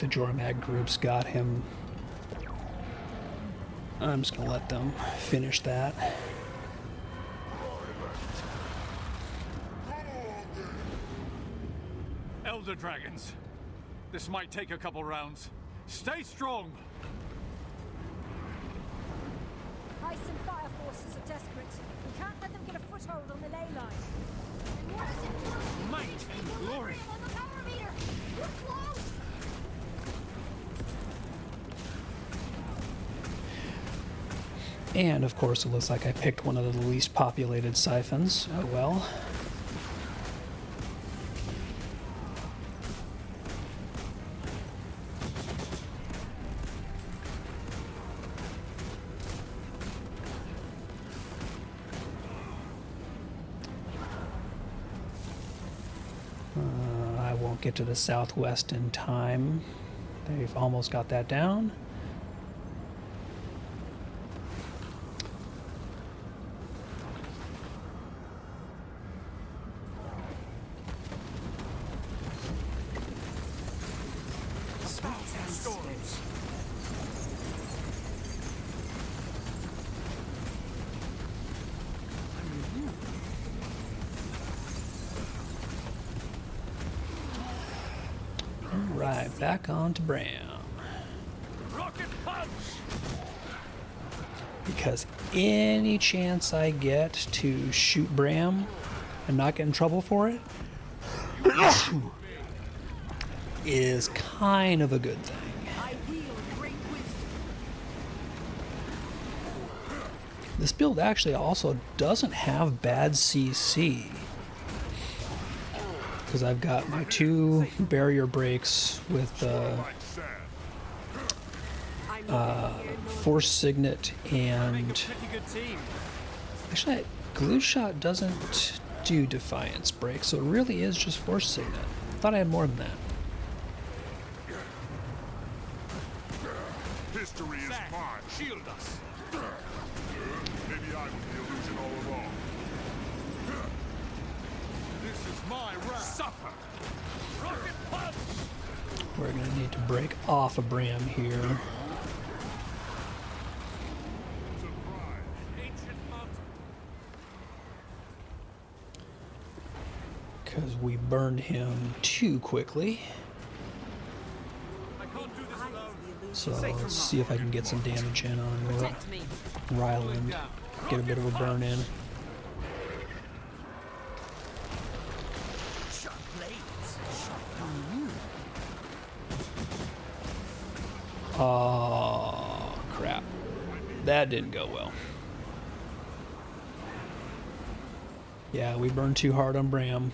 the Jormag groups got him. I'm just going to let them finish that. Elder Dragons. This might take a couple rounds. Stay strong! Ice and fire forces are desperate. We can't let them get a foothold on the ley line. What is it? Might and glory! On the power meter! We're close! And of course, it looks like I picked one of the least populated siphons. Oh well. I won't get to the southwest in time. They've almost got that down. Right, back on to Bram. Rocket punch! Because any chance I get to shoot Bram and not get in trouble for it is kind of a good thing. This build actually also doesn't have bad CC. Because I've got my 2 barrier breaks with Force Signet and... Actually, Glue Shot doesn't do Defiance Break, so it really is just Force Signet. I thought I had more than that. History is mine. Shield us! Maybe I was the illusion all along. This is my round! Suffer! Rocket punch! We're going to need to break off a Bram here. Because we burned him too quickly. So let's see if I can get some damage in on Ryland. Get a bit of a burn in. Oh, crap. That didn't go well. Yeah, we burned too hard on Bram.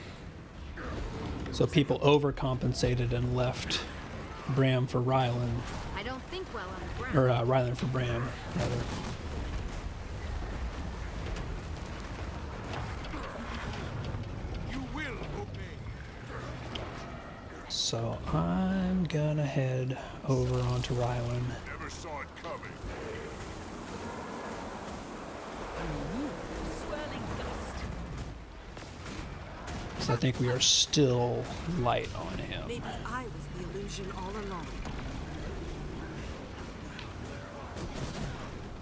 So people overcompensated and left Bram for Ryland. I don't think well on Bram. Or Ryland for Bram, rather. You will obey. So I'm gonna head over onto Ryland. Never saw it coming. So I think we are still light on him. Maybe I was the illusion all along.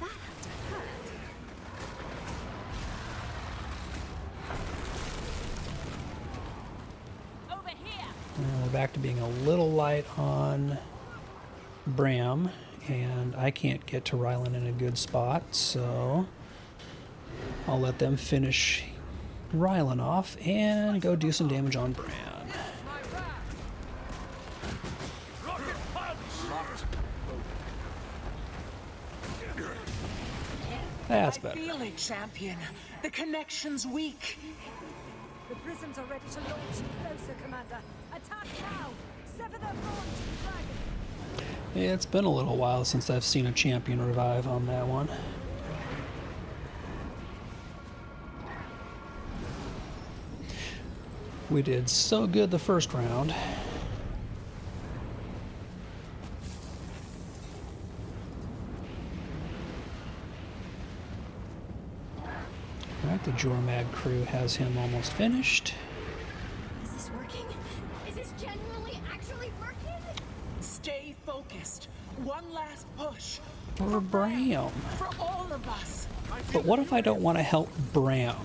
That had to hurt. Over here. And we're back to being a little light on Bram, and I can't get to Ryland in a good spot, so I'll let them finish Ryland off and go do some damage on Bran. That's better. I feel it, champion. The connection's weak. The prisms are ready to launch you closer, Commander. Attack now! Sever their bond to the dragon! It's been a little while since I've seen a champion revive on that one. We did so good the first round. Alright, the Jormag crew has him almost finished. Is this working? Is this genuinely actually working? Stay one last push. For Bram. For all of us. But what if I don't want to help Bram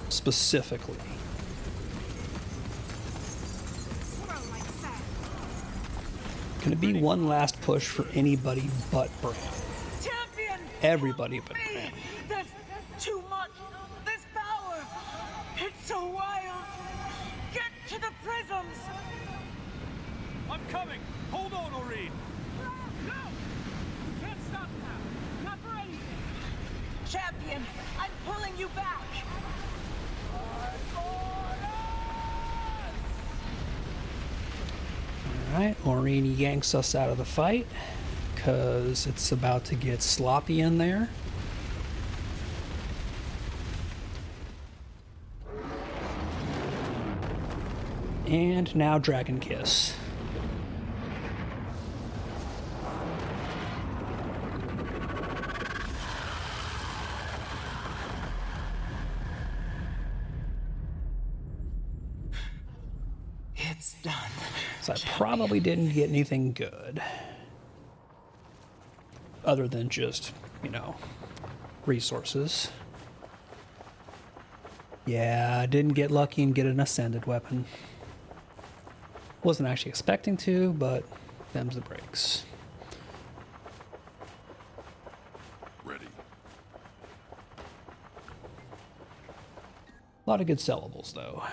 specifically? Can it be one last push for anybody but Bram? Champion! Everybody but Bram. There's too much. This power. It's so wild. Get to the prisms. I'm coming! Hold on, Aurene! No! You can't stop now. Not for anything. Champion, I'm pulling you back. Alright, Aurene yanks us out of the fight because it's about to get sloppy in there. And now Dragon Kiss. It's done. So I probably didn't get anything good. Other than just, you know, resources. Yeah, I didn't get lucky and get an ascended weapon. Wasn't actually expecting to, but them's the breaks. Ready. A lot of good sellables, though.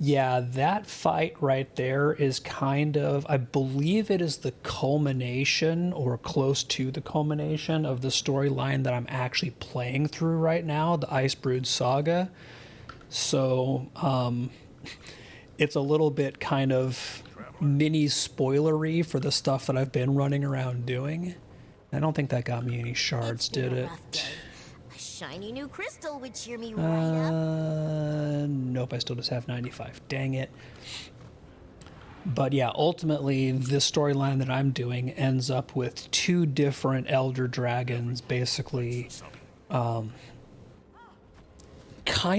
Yeah, that fight right there is kind of, I believe it is the culmination or close to the culmination of the storyline that I'm actually playing through right now, the Icebrood Saga. So, it's a little bit kind of mini spoilery for the stuff that I've been running around doing. I don't think that got me any shards, did it? Shiny new crystal would cheer me right up. Nope, I still just have 95. Dang it. But yeah, ultimately, this storyline that I'm doing ends up with two different elder dragons, basically, kind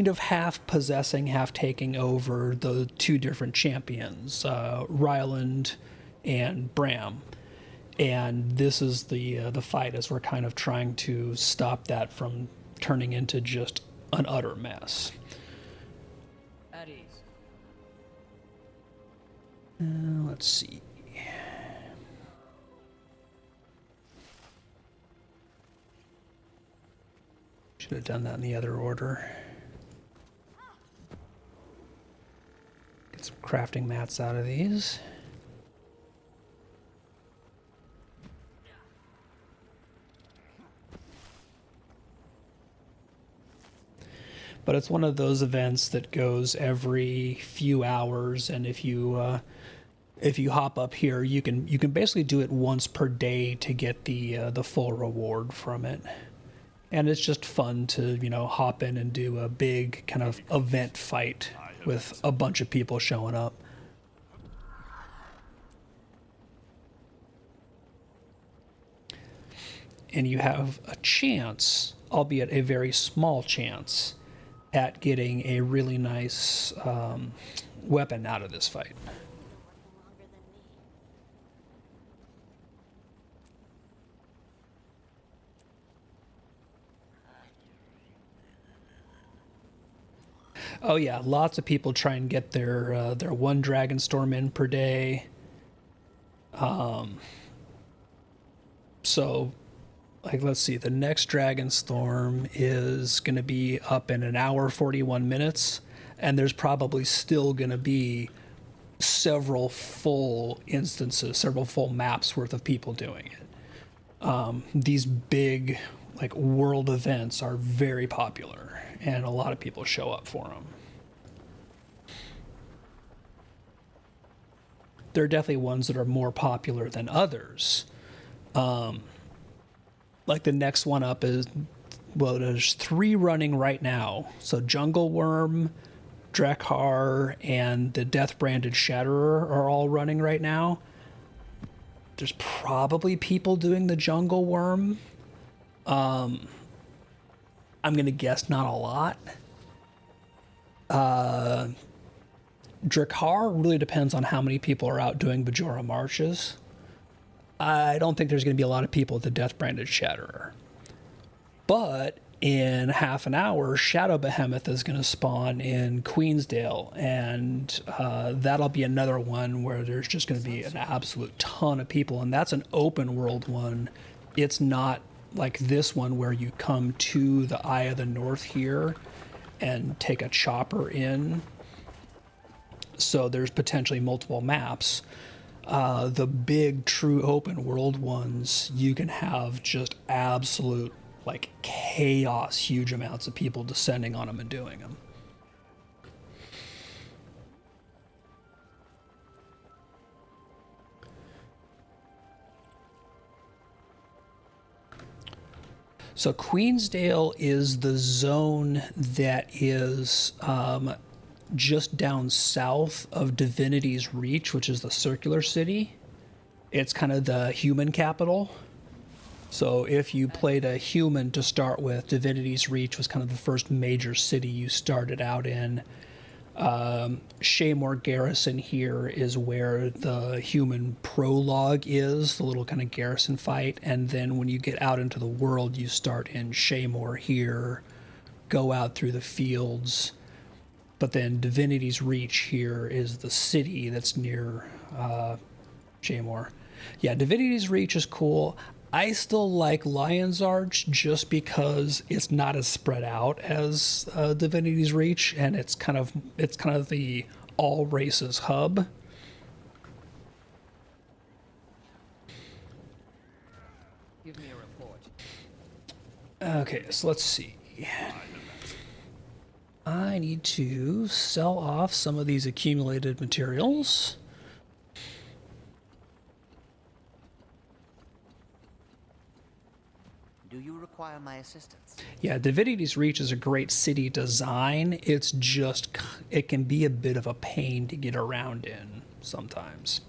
of half possessing, half taking over the two different champions, Ryland and Bram. And this is the fight as we're kind of trying to stop that from turning into just an utter mess. At ease. Let's see. Should have done that in the other order. Get some crafting mats out of these. But it's one of those events that goes every few hours, and if you hop up here, you can basically do it once per day to get the full reward from it. And it's just fun to, you know, hop in and do a big kind of event fight with a bunch of people showing up. And you have a chance, albeit a very small chance, at getting a really nice weapon out of this fight. Oh yeah, lots of people try and get their one dragon storm in per day. So, like, let's see, the next dragon storm is going to be up in an hour 41 minutes, and there's probably still going to be several full instances, several full maps worth of people doing it. These big, like, world events are very popular, and a lot of people show up for them. There are definitely ones that are more popular than others, Like the next one up is, well, there's 3 running right now. So Jungle Worm, Drekar, and the Death Branded Shatterer are all running right now. There's probably people doing the Jungle Worm. I'm going to guess not a lot. Drekar really depends on how many people are out doing Bajora marches. I don't think there's going to be a lot of people at the Death Branded Shatterer. But in half an hour, Shadow Behemoth is going to spawn in Queensdale, and that'll be another one where there's just going to be an absolute ton of people, and that's an open world one. It's not like this one where you come to the Eye of the North here and take a chopper in. So there's potentially multiple maps. The big true open world ones, you can have just absolute like chaos, huge amounts of people descending on them and doing them. So Queensdale is the zone that is just down south of Divinity's Reach, which is the circular city. It's kind of the human capital. So if you played a human to start with, Divinity's Reach was kind of the first major city you started out in. Shaymore Garrison here is where the human prologue is, the little kind of garrison fight. And then when you get out into the world, you start in Shaymore here, go out through the fields. But then Divinity's Reach here is the city that's near Shaymore. Yeah, Divinity's Reach is cool. I still like Lion's Arch just because it's not as spread out as Divinity's Reach, and it's kind of the all races hub. Give me a report. Okay, so let's see. I need to sell off some of these accumulated materials. Do you require my assistance? Yeah, Divinity's Reach is a great city design. It's just, it can be a bit of a pain to get around in sometimes.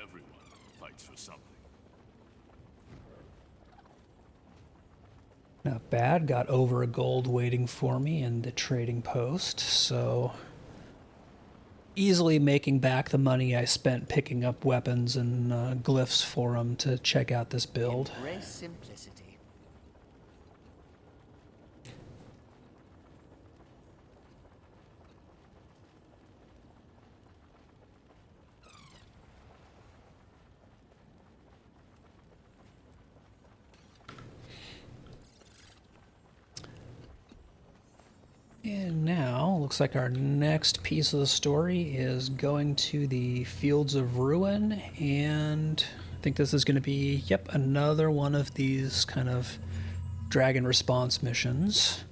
Everyone fights for something. Not bad. Got over a gold waiting for me in the trading post, so easily making back the money I spent picking up weapons and glyphs for them to check out this build. Embrace simplicity. And now, looks like our next piece of the story is going to the Fields of Ruin, and I think this is going to be, yep, another one of these kind of dragon response missions.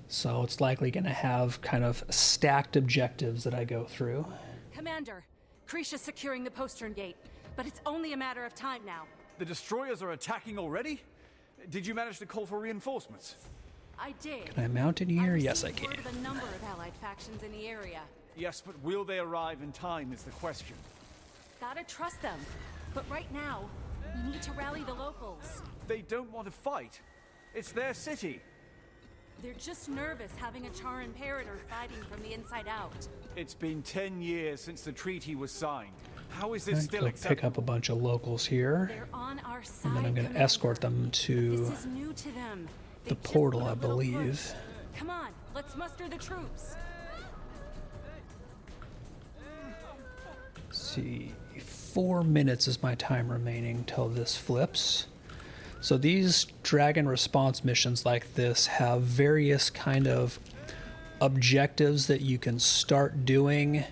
So it's likely going to have kind of stacked objectives that I go through. Commander, Krisha's securing the postern gate, but it's only a matter of time now. The destroyers are attacking already? Did you manage to call for reinforcements? I did. Can I mount in here? Yes, I can. Word of a number of allied factions in the area. Yes, but will they arrive in time is the question. Gotta trust them. But right now, we need to rally the locals. They don't want to fight. It's their city. They're just nervous having a Char Imperator fighting from the inside out. It's been 10 years since the treaty was signed. How is this still Go acceptable? pick up a bunch of locals here. They're on our side, And then I'm going to Commander. escort them to This is new to them. the portal, I believe. Come on, let's muster the troops. Let's see, 4 minutes is my time remaining till this flips. So these dragon response missions like this have various kind of objectives that you can start doing,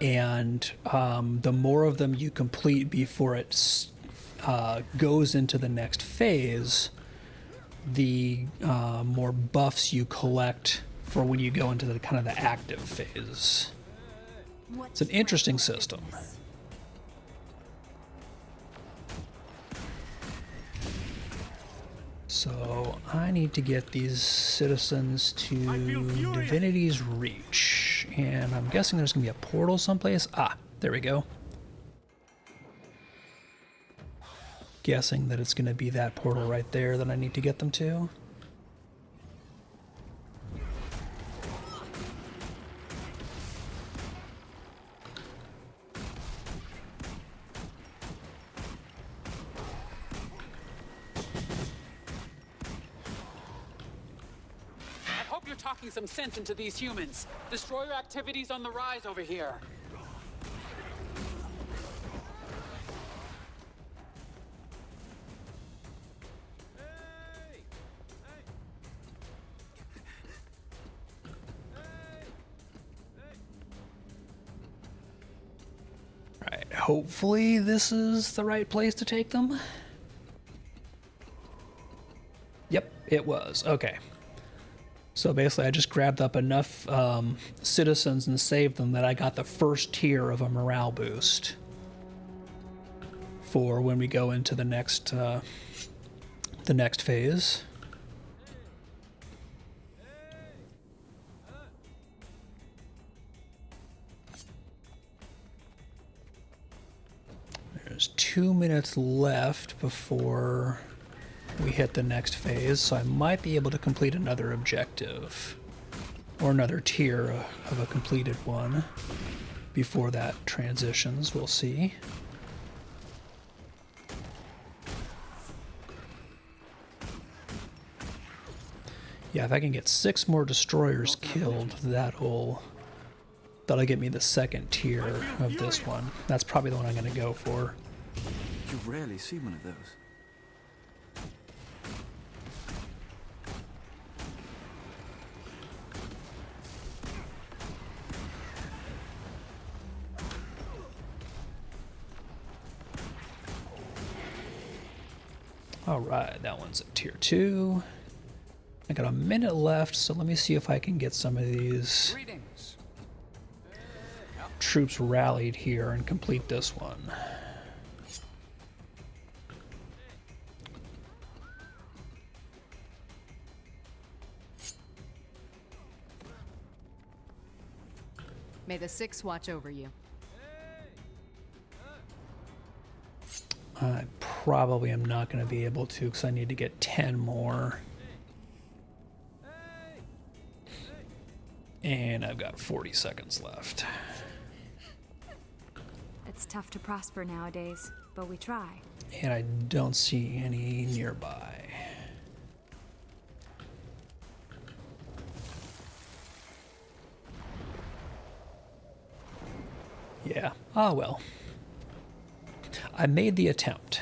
and the more of them you complete before it goes into the next phase, the more buffs you collect for when you go into the kind of the active phase. It's an interesting system. So I need to get these citizens to Divinity's Reach, and I'm guessing there's gonna be a portal someplace. Ah, there we go. Guessing that it's gonna be that portal right there that I need to get them to. Talking some sense into these humans. Destroyer activity's on the rise over here. Right, hopefully this is the right place to take them. Yep, it was. Okay. So basically I just grabbed up enough citizens and saved them that I got the first tier of a morale boost for when we go into the next phase. There's 2 minutes left before we hit the next phase, so I might be able to complete another objective or another tier of a completed one before that transitions. We'll see. Yeah, if I can get 6 more destroyers killed, that'll get me the second tier of this one. That's probably the one I'm going to go for. You rarely see one of those. Alright, that one's at tier 2. I got a minute left, so let me see if I can get some of these troops rallied here and complete this one. May the Six watch over you. I probably am not going to be able to because I need to get 10 more. And I've got 40 seconds left. It's tough to prosper nowadays, but we try. And I don't see any nearby. Yeah, ah well. I made the attempt.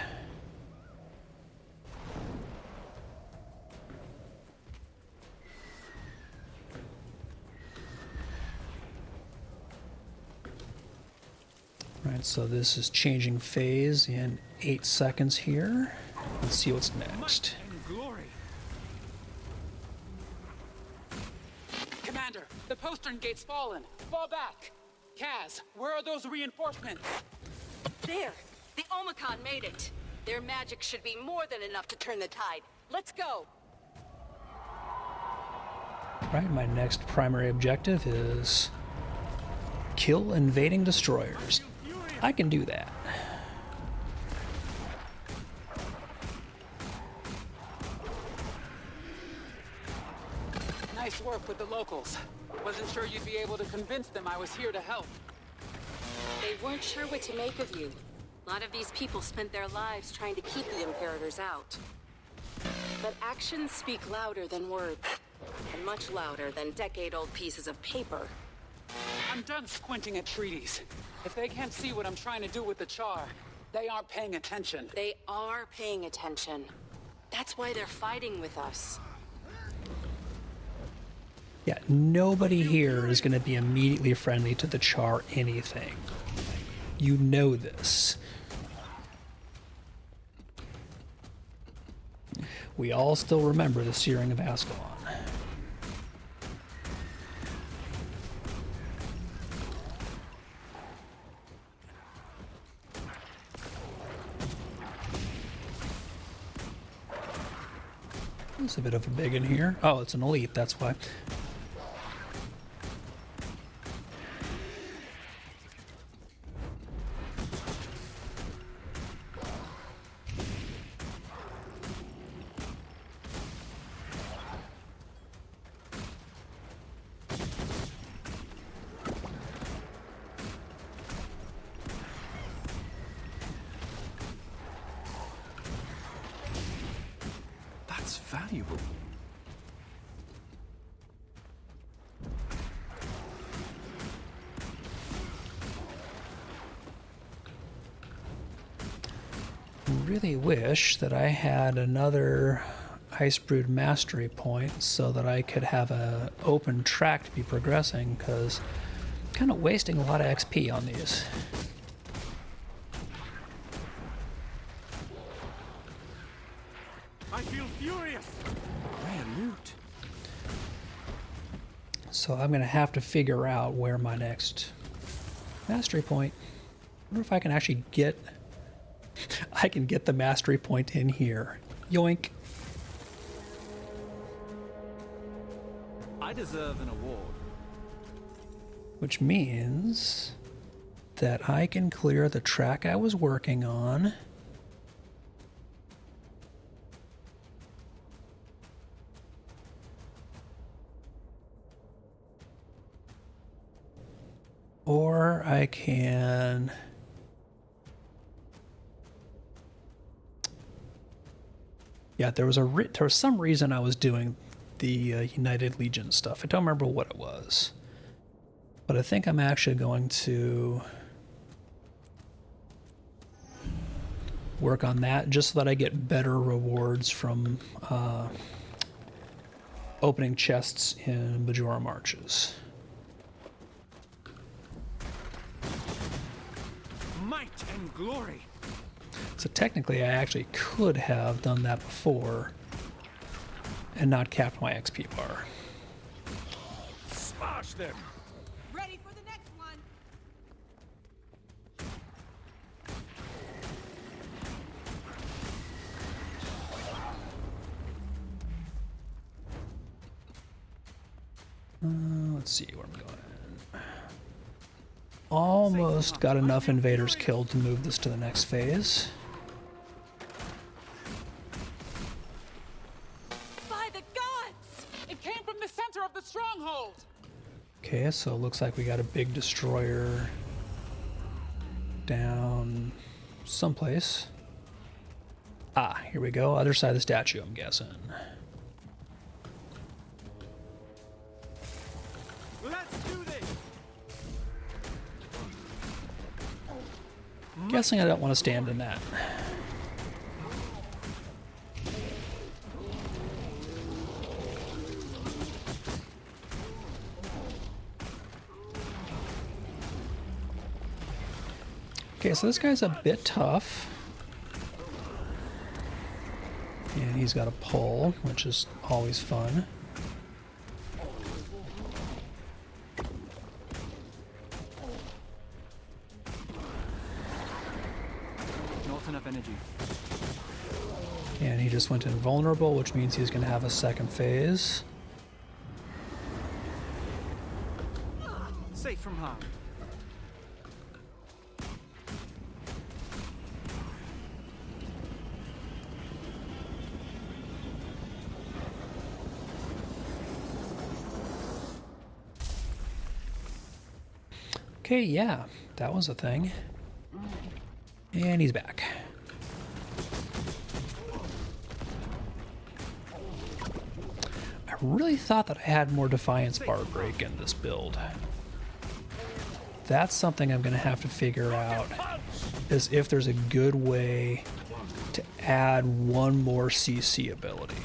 Right, so this is changing phase in 8 seconds here. Let's see what's next. Commander, the postern gate's fallen. Fall back. Kaz, where are those reinforcements? There! The Omicron made it! Their magic should be more than enough to turn the tide. Let's go! Right, my next primary objective is kill invading destroyers. I can do that. Nice work with the locals. Wasn't sure you'd be able to convince them I was here to help. They weren't sure what to make of you. A lot of these people spent their lives trying to keep the Imperators out. But actions speak louder than words, and much louder than decade-old pieces of paper. I'm done squinting at treaties. If they can't see what I'm trying to do with the Char, They aren't paying attention. They are paying attention. That's why they're fighting with us. Yeah, nobody here is going to be immediately friendly to the Char anything. You know this. We all still remember the Searing of Ascalon. There's a bit of a big in here. Oh, it's an elite, that's why. That's valuable. Really wish that I had another Icebrood mastery point so that I could have an open track to be progressing, because I'm kind of wasting a lot of XP on these. I feel furious. Rare loot. So I'm going to have to figure out where my next mastery point. I wonder if I can actually get... I can get the mastery point in here. Yoink. I deserve an award. Which means that I can clear the track I was working on. Or I can... Yeah, there was some reason I was doing the United Legion stuff. I don't remember what it was. But I think I'm actually going to work on that just so that I get better rewards from opening chests in Majora Marches. Might and glory. So technically I actually could have done that before and not capped my XP bar. Smash them. Ready for the next one. Let's see where I'm going. Almost got enough invaders killed to move this to the next phase. By the gods! It came from the center of the stronghold. Okay, so it looks like we got a big destroyer down someplace. Ah, here we go. Other side of the statue, I'm guessing. Let's do this. Guessing I don't want to stand in that. Okay, so this guy's a bit tough. And he's got a pull, which is always fun. Not enough energy. And he just went invulnerable, which means he's going to have a second phase. Safe from harm. Okay, yeah, that was a thing. And he's back. I really thought that I had more Defiance Bar Break in this build. That's something I'm going to have to figure out is if there's a good way to add one more CC ability.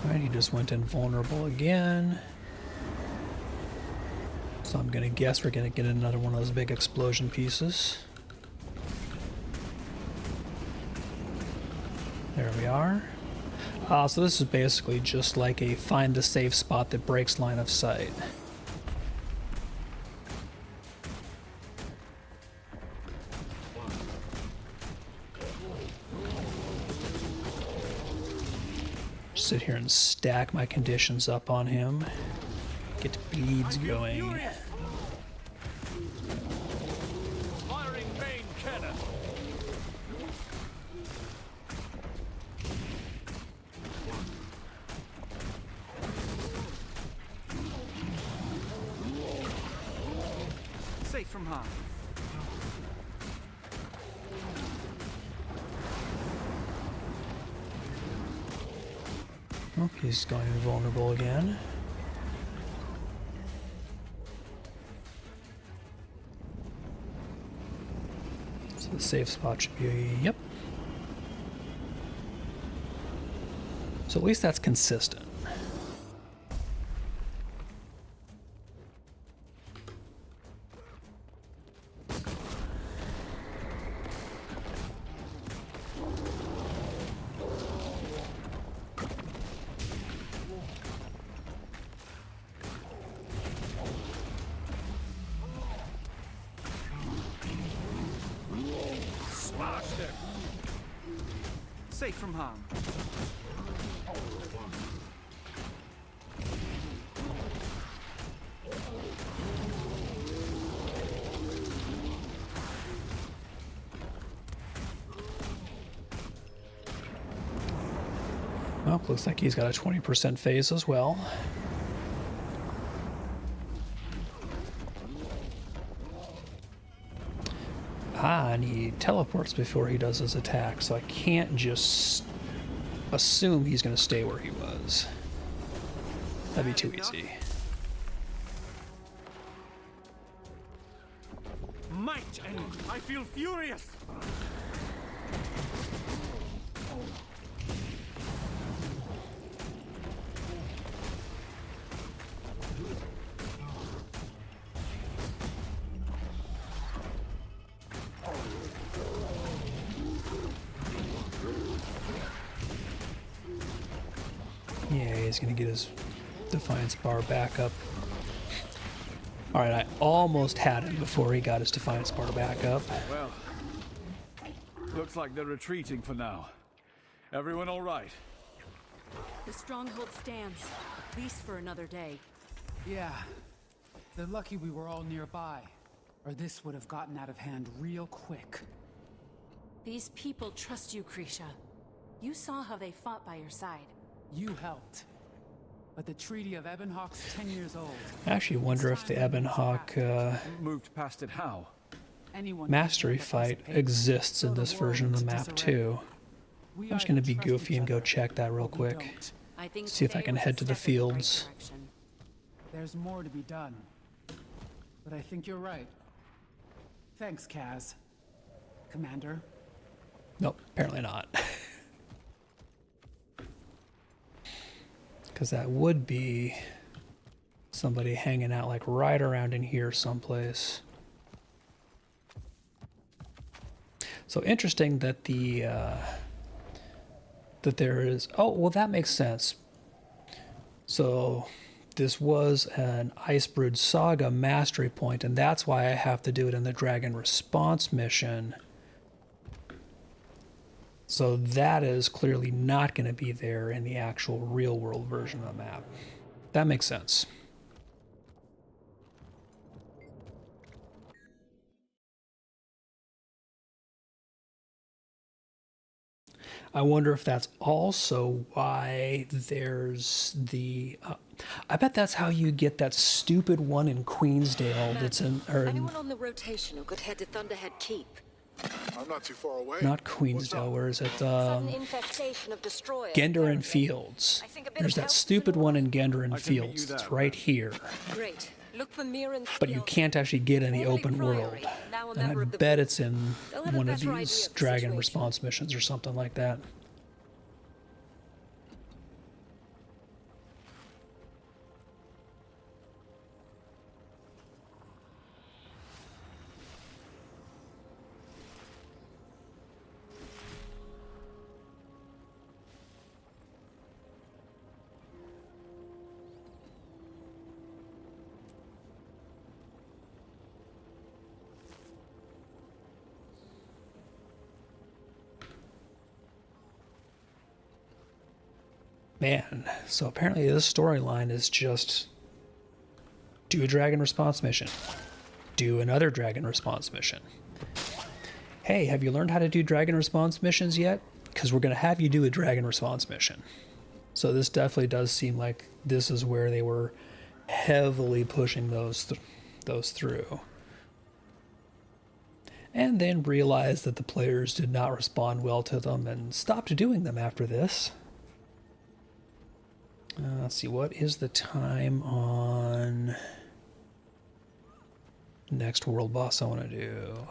Alright, he just went invulnerable again. So I'm gonna guess we're gonna get another one of those big explosion pieces. There we are. So this is basically just like a find the safe spot that breaks line of sight. Sit here and stack my conditions up on him. Get bleeds going. Firing main cannon. Safe from harm. Oh, he's going invulnerable again. So the safe spot should be, yep. So at least that's consistent. Safe from harm. Well, looks like he's got a 20% phase as well. And he teleports before he does his attack, so I can't just assume he's going to stay where he was. That'd be too easy. Might, and I feel furious. Yeah, he's going to get his Defiance bar back up. Alright, I almost had him before he got his Defiance bar back up. Well, looks like they're retreating for now. Everyone all right? The stronghold stands, at least for another day. Yeah. They're lucky we were all nearby, or this would have gotten out of hand real quick. These people trust you, Krisha. You saw how they fought by your side. You helped. But the Treaty of Ebonhawk's 10 years old. I actually wonder if the Ebonhawk moved past it how? mastery fight exists in this version of the map too. I'm just going to be goofy and go check that real quick. See if I can head to the fields. There's more to be done. But I think you're right. Thanks, Kaz. Commander. Nope, apparently not. Because that would be somebody hanging out like right around in here someplace. So interesting that the that there is, oh well, that makes sense. So this was an Icebrood Saga mastery point, and that's why I have to do it in the Dragon Response mission. So that is clearly not going to be there in the actual real-world version of the map. That makes sense. I wonder if that's also why there's the... I bet that's how you get that stupid one in Queensdale that's in... Anyone on the rotation who could head to Thunderhead Keep? I'm not too far away. Not Queensdale, where is it? Sudden infestation of destroyers. Genderin Fields. There's that stupid one in Genderin Fields. It's right here. Great. Look for Mir But you can't actually get in the open world. And I bet it's in one of these Dragon response missions or something like that. Man, so apparently this storyline is just do a Dragon response mission, do another Dragon response mission. Hey, have you learned how to do Dragon response missions yet? Because we're going to have you do a Dragon response mission. So this definitely does seem like this is where they were heavily pushing those through. And then realized that the players did not respond well to them and stopped doing them after this. Let's see, what is the time on next world boss I want to do?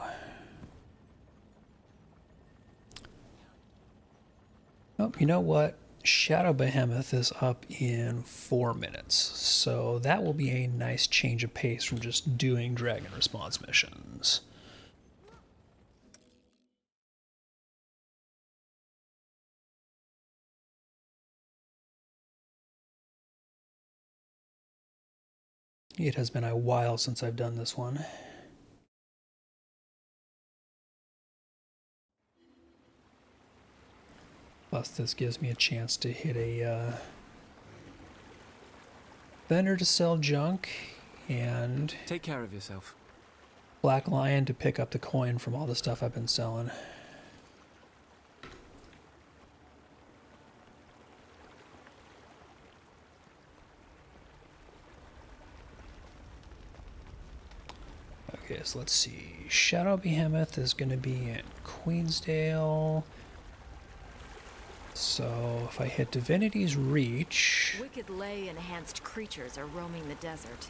Oh, you know what? Shadow Behemoth is up in 4 minutes, so that will be a nice change of pace from just doing Dragon response missions. It has been a while since I've done this one. Plus, this gives me a chance to hit a vendor to sell junk and take care of yourself. Black Lion to pick up the coin from all the stuff I've been selling. Okay, so let's see. Shadow Behemoth is going to be in Queensdale. So if I hit Divinity's Reach... Wicked ley-enhanced creatures are roaming the desert.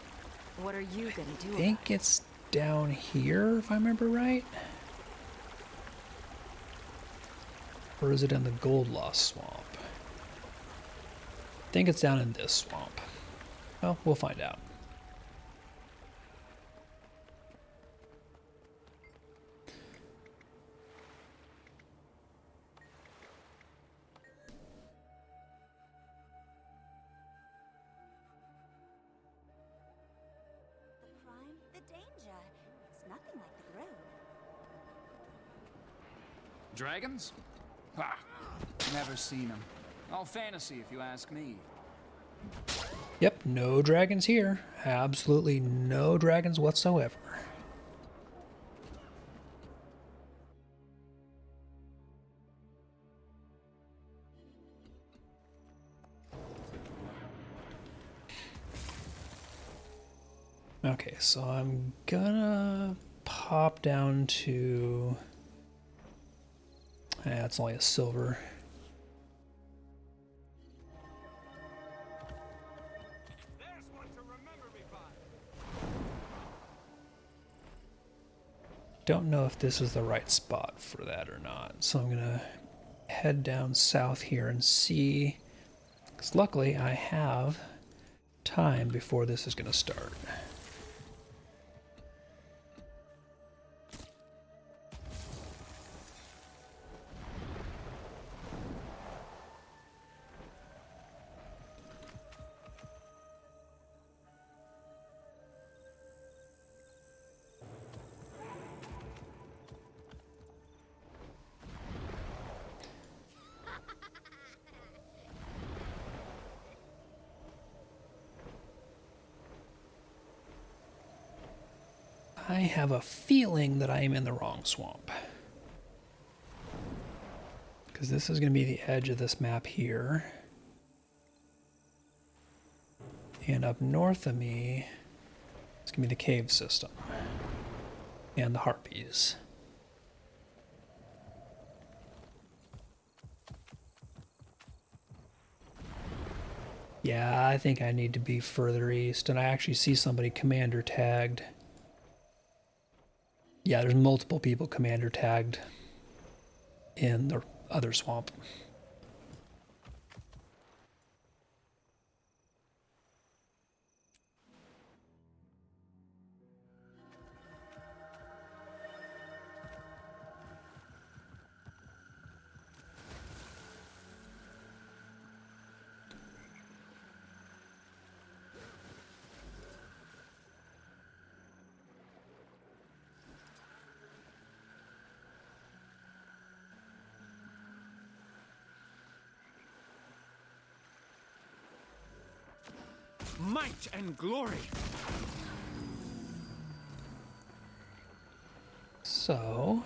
What are you going to do? I think it's down here, if I remember right. Or is it in the Gold Lost Swamp? I think it's down in this swamp. Well, we'll find out. Dragons? Ha! Never seen them. All fantasy, if you ask me. Yep, no dragons here. Absolutely no dragons whatsoever. Okay, so I'm gonna pop down to... it's only a silver. Don't know if this is the right spot for that or not, so I'm gonna head down south here and see, because luckily I have time before this is gonna start. I have a feeling that I am in the wrong swamp. Because this is going to be the edge of this map here. And up north of me, it's going to be the cave system. And the harpies. Yeah, I think I need to be further east. And I actually see somebody commander tagged. Yeah, there's multiple people commander tagged in the other swamp. Might and glory. So,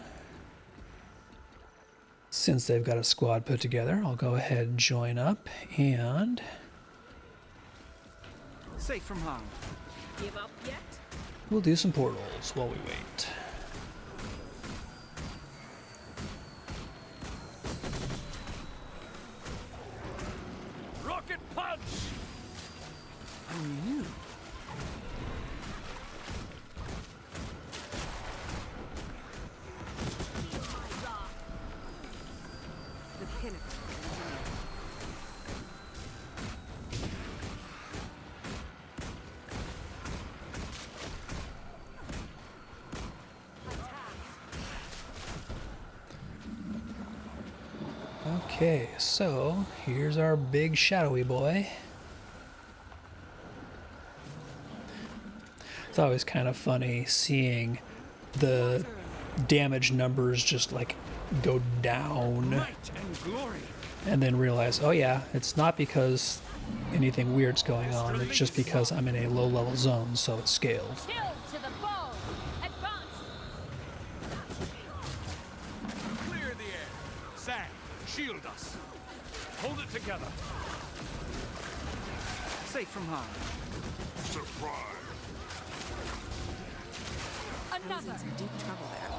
since they've got a squad put together, I'll go ahead and join up and safe from harm. Give up yet? we'll do some portals while we wait. Rocket punch! Only you. The pinnacle. Okay, so here's our big shadowy boy. It's always kind of funny seeing the damage numbers just like go down and then realize, oh yeah, it's not because anything weird's going on, it's just because I'm in a low level zone, so it's scaled. Kill to the bone. Advance. Clear the air. Zag, shield us. Hold it together. Safe from harm. Surprise. I was in some deep trouble there.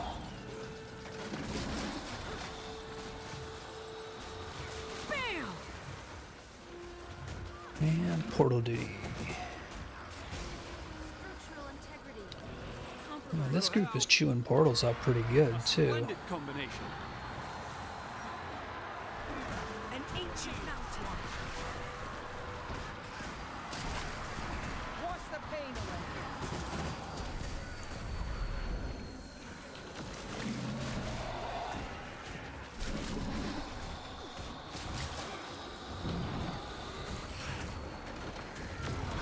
Bam! And portal duty. Well, this group is chewing portals up pretty good too. Splendid combination. An ancient mountain. Wash the pain away.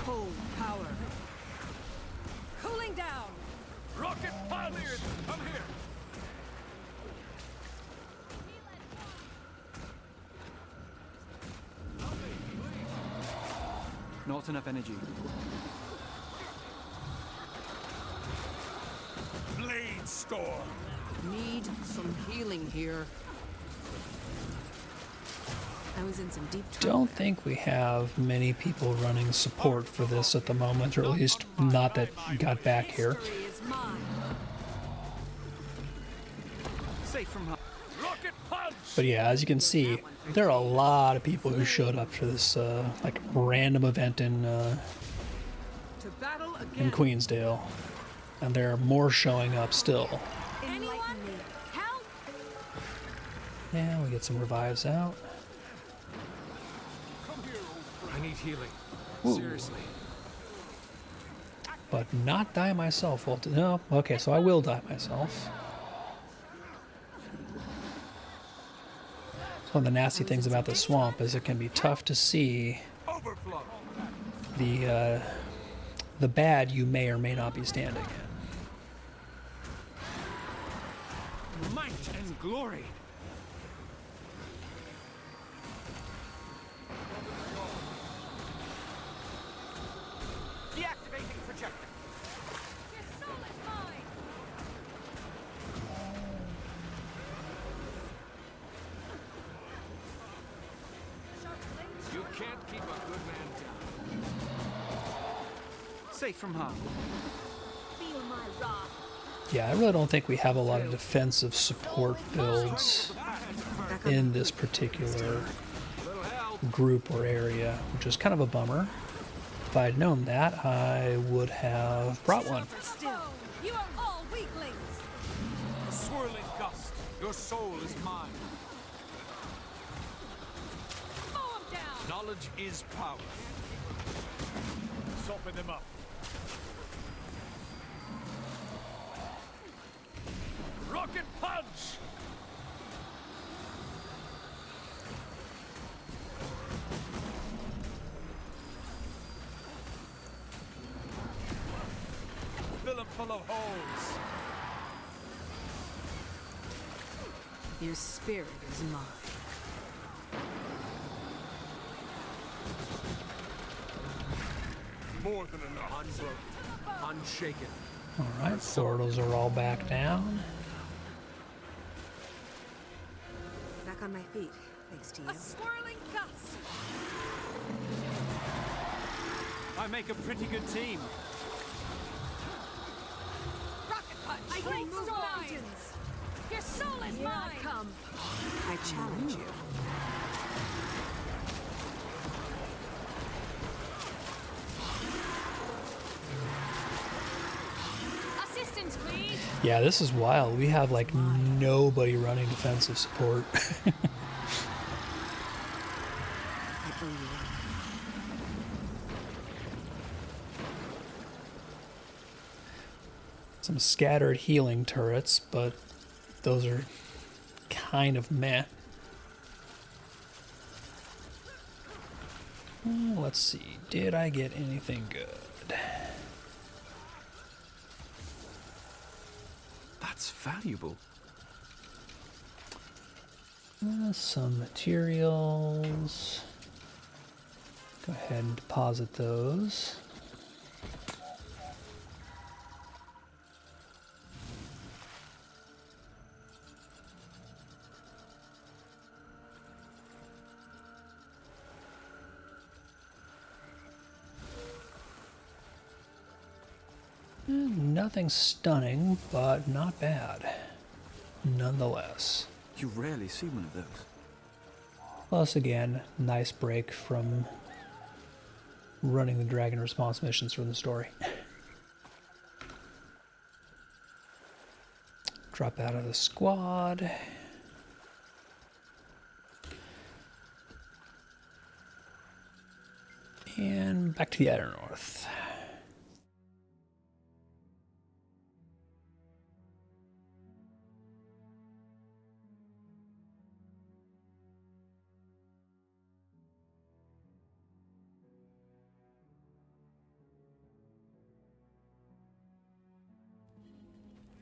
Cold power. Cooling down. Rocket punch! Come here. Not enough energy. Blade storm. Need some healing here. I was in some deep trouble. Don't think we have many people running support for this at the moment, or at least not that got back here. Safe from harm. Rocket punch! But yeah, as you can see, there are a lot of people who showed up for this like random event in Queensdale, and there are more showing up still. Anyone? Help! Yeah, we get some revives out. I need healing. Ooh. Seriously. But not die myself. Well, no, okay, so I will die myself. One of the nasty things about the swamp is it can be tough to see the bad you may or may not be standing in. Might and glory. Deactivating projector. Your soul is mine. Safe from harm. Feel my wrath. Yeah, I really don't think we have a lot of defensive support builds in this particular group or area, which is kind of a bummer. If I'd known that, I would have brought one. You are all weaklings. A swirling gust. Your soul is mine. Mow 'em down. Knowledge is power. Soften them up. Rocket punch! Fill them full of holes. Your spirit is mine. More than enough. Unbroken. Unshaken. Alright, portals are all back down. Back on my feet, thanks to you. A swirling gust. I make a pretty good team. Rocket punch. I can move mountains. Your soul is mine. Come. I challenge you. Assistance, please. Yeah, this is wild. We have like nobody running defensive support. I owe you one. Some scattered healing turrets, but those are kind of meh. Let's see. Did I get anything good? That's valuable. Some materials. Go ahead and deposit those. Nothing stunning, but not bad, nonetheless. You rarely see one of those. Plus, again, nice break from running the Dragon Response missions for the story. Drop out of the squad. And back to the Outer North.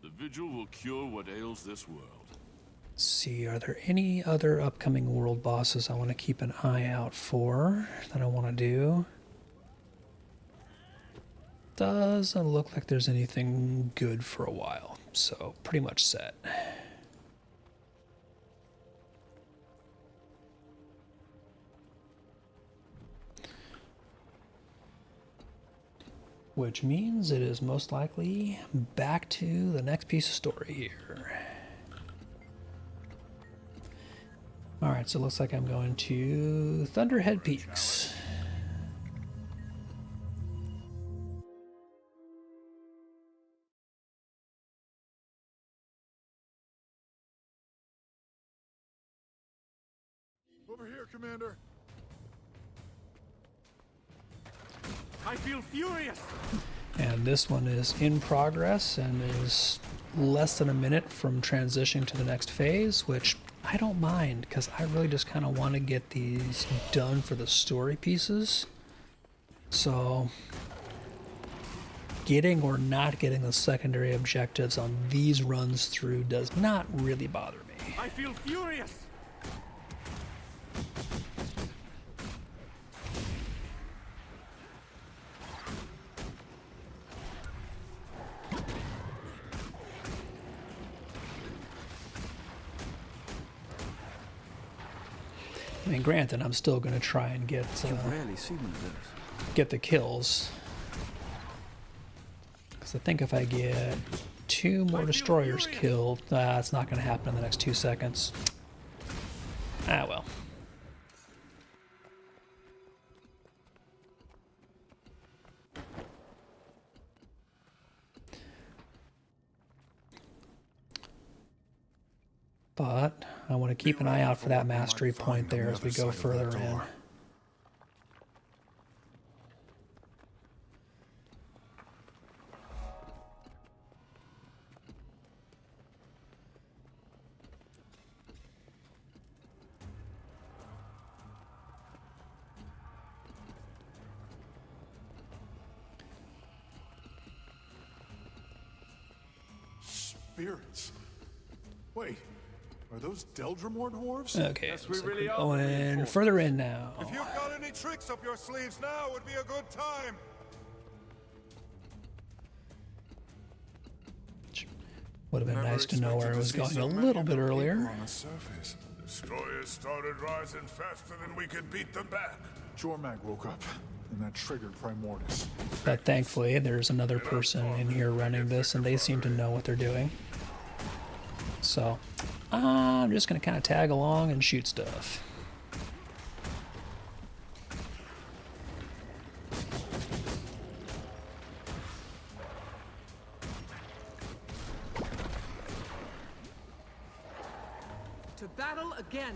The vigil will cure what ails this world. Let's see, are there any other upcoming world bosses I want to keep an eye out for that I want to do? Doesn't look like there's anything good for a while, so pretty much set. Which means it is most likely back to the next piece of story here. Alright, so it looks like I'm going to Thunderhead Peaks. Over here, Commander. I feel furious. And this one is in progress and is less than a minute from transitioning to the next phase, which I don't mind because I really just kind of want to get these done for the story pieces. So getting or not getting the secondary objectives on these runs through does not really bother me. I feel furious. I mean, granted, I'm still going to try and get You rarely see one of those. get the kills. Because I think if I get 2 more destroyers killed, that's not going to happen in the next 2 seconds. Ah, well. But I want to keep an eye out for that mastery point there as we go further in. Spirits. Wait, are those Deldrimort dwarves? Okay, looks like we're going further in now. If you've got any tricks up your sleeves now, would be a good time. Would have been nice to know where it was going a little bit earlier. On the surface. Destroyers started rising faster than we could beat them back. Jormag woke up, and that triggered Primordus. But thankfully, there's another person in here running this, and they seem to know what they're doing. So, I'm just going to kind of tag along and shoot stuff. To battle again.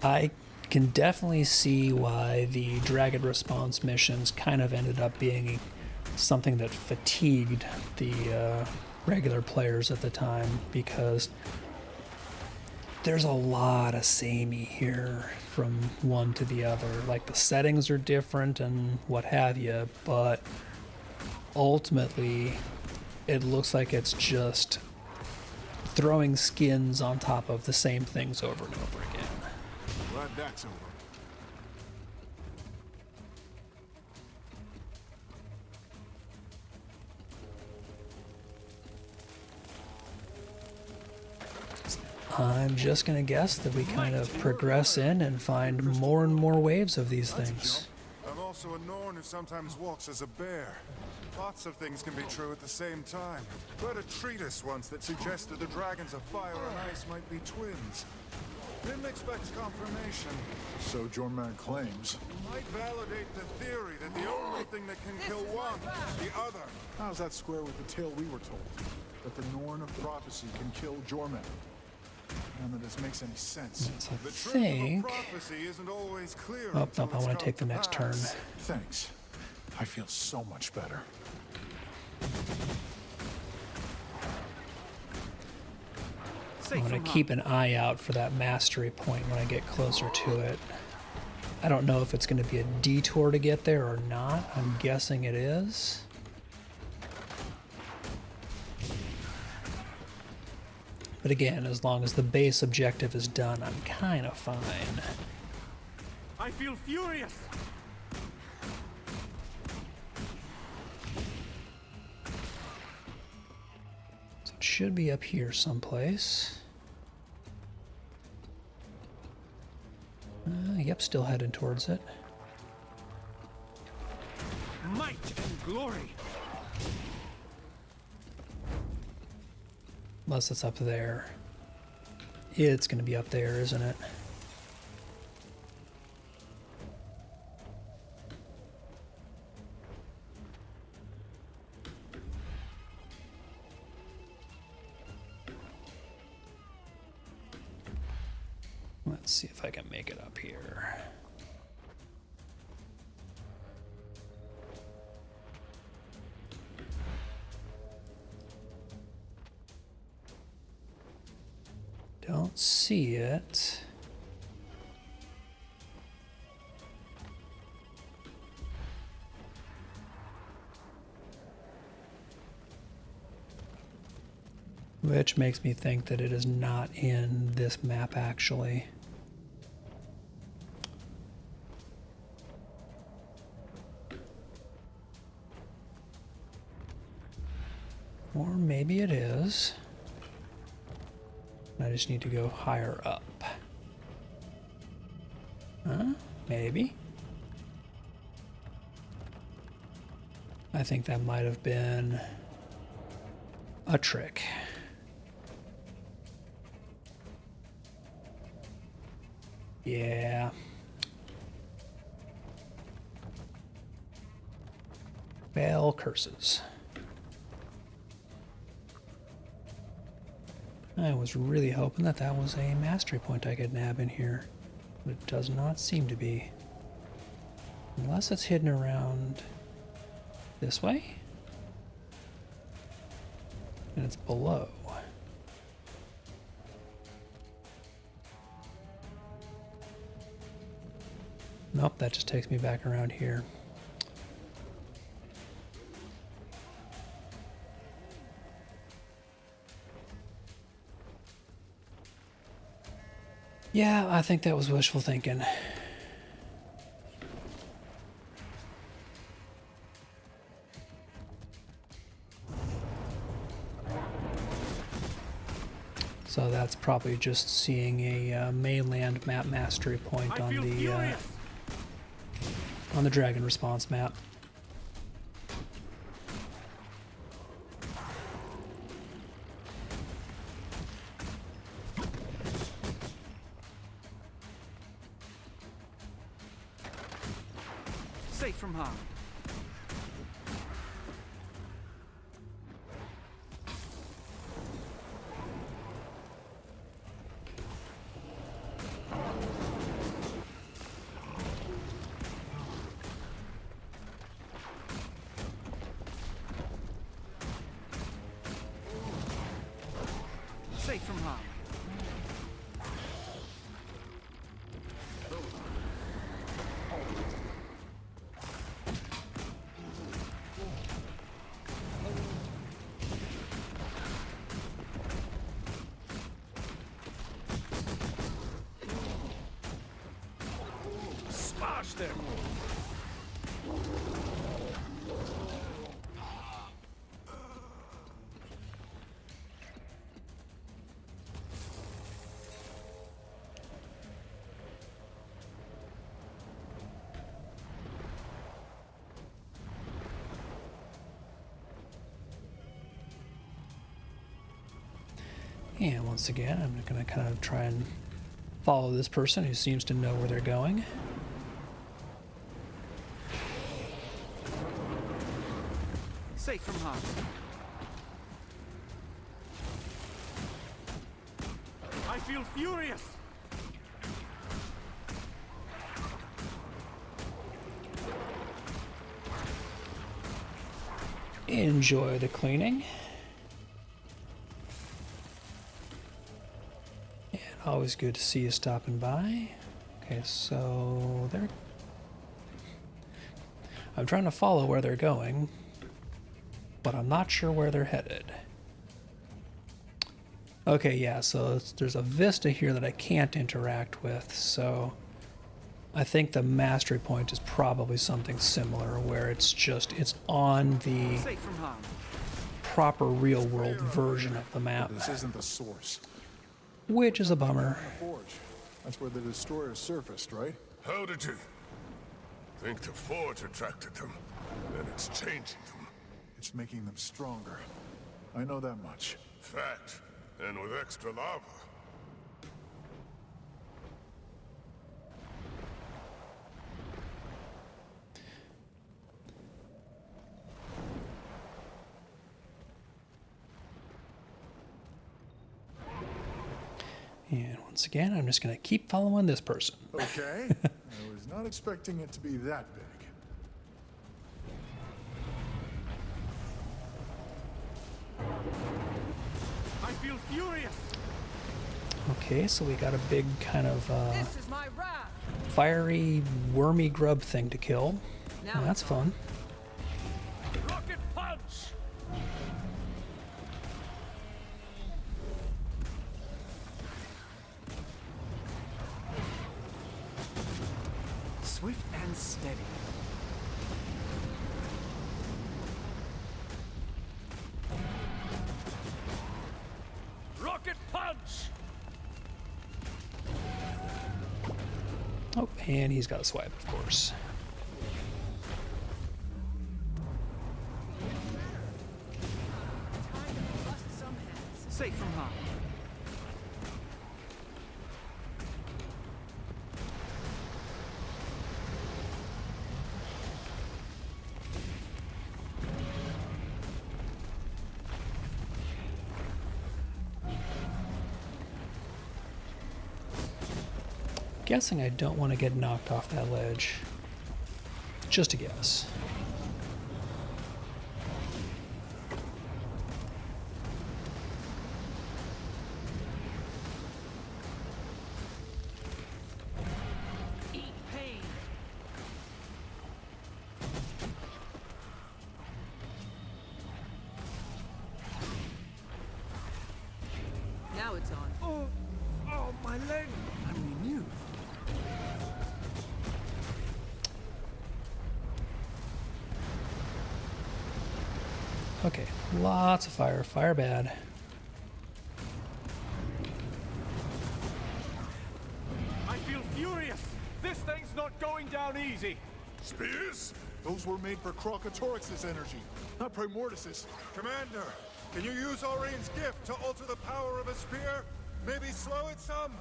I can definitely see why the Dragon Response missions kind of ended up being something that fatigued the regular players at the time, because there's a lot of samey here from one to the other. Like, the settings are different and what have you, but ultimately it looks like it's just throwing skins on top of the same things over and over again. Glad that's over. I'm just going to guess that we kind of progress in and find more and more waves of these things. I'm also a Norn who sometimes walks as a bear. Lots of things can be true at the same time. Read a treatise once that suggested the dragons of fire and ice might be twins. Didn't expect confirmation. So Jormag claims. Might validate the theory that the only thing that can kill one is the other. How's that square with the tale we were told? That the Norn of prophecy can kill Jormag? None of this makes any sense. I think... Oh, nope, I want to take the next turn. Thanks. I feel so much better. I'm going to keep an eye out for that mastery point when I get closer to it. I don't know if it's going to be a detour to get there or not. I'm guessing it is. But again, as long as the base objective is done, I'm kind of fine. I feel furious! So it should be up here someplace. Yep, still headed towards it. Might and glory! Unless it's up there. It's going to be up there, isn't it? Let's see if I can make it up here. Don't see it. Which makes me think that it is not in this map, actually. Or maybe it is. I just need to go higher up. Huh? Maybe. I think that might have been a trick. Yeah. Well, curses. I was really hoping that that was a mastery point I could nab in here, but it does not seem to be. Unless it's hidden around this way? And it's below. Nope, that just takes me back around here. Yeah, I think that was wishful thinking. So that's probably just seeing a mainland map mastery point on the dragon response map. Safe from harm. Safe from harm. Smash them! And once again, I'm going to kind of try and follow this person who seems to know where they're going. Safe from harm. I feel furious! Enjoy the cleaning. And always good to see you stopping by. Okay, so they're... I'm trying to follow where they're going, but I'm not sure where they're headed. Okay, yeah, so there's a vista here that I can't interact with, so I think the mastery point is probably something similar, where it's on the proper real-world version of the map. This isn't the source. Which is a bummer. Forge. That's where the destroyer surfaced, right? How did you think the forge attracted them? Then it's changing them. It's making them stronger. I know that much. Fact. And with extra lava. And once again, I'm just going to keep following this person. Okay. I was not expecting it to be that big. I feel furious! Okay, so we got a big kind of fiery, wormy grub thing to kill. Now That's fun. Rocket punch! Swift and steady. Rocket punch! Oh, and he's got a swipe, of course. Safe from harm. Guessing I don't want to get knocked off that ledge. Just a guess. Eat pain! Now it's on. Oh, my leg! I knew. Okay, lots of fire. Fire bad. I feel furious! This thing's not going down easy! Spears? Those were made for Crocotorix's energy, not Primortis's. Commander, can you use Aurine's gift to alter the power of a spear? Maybe slow it some?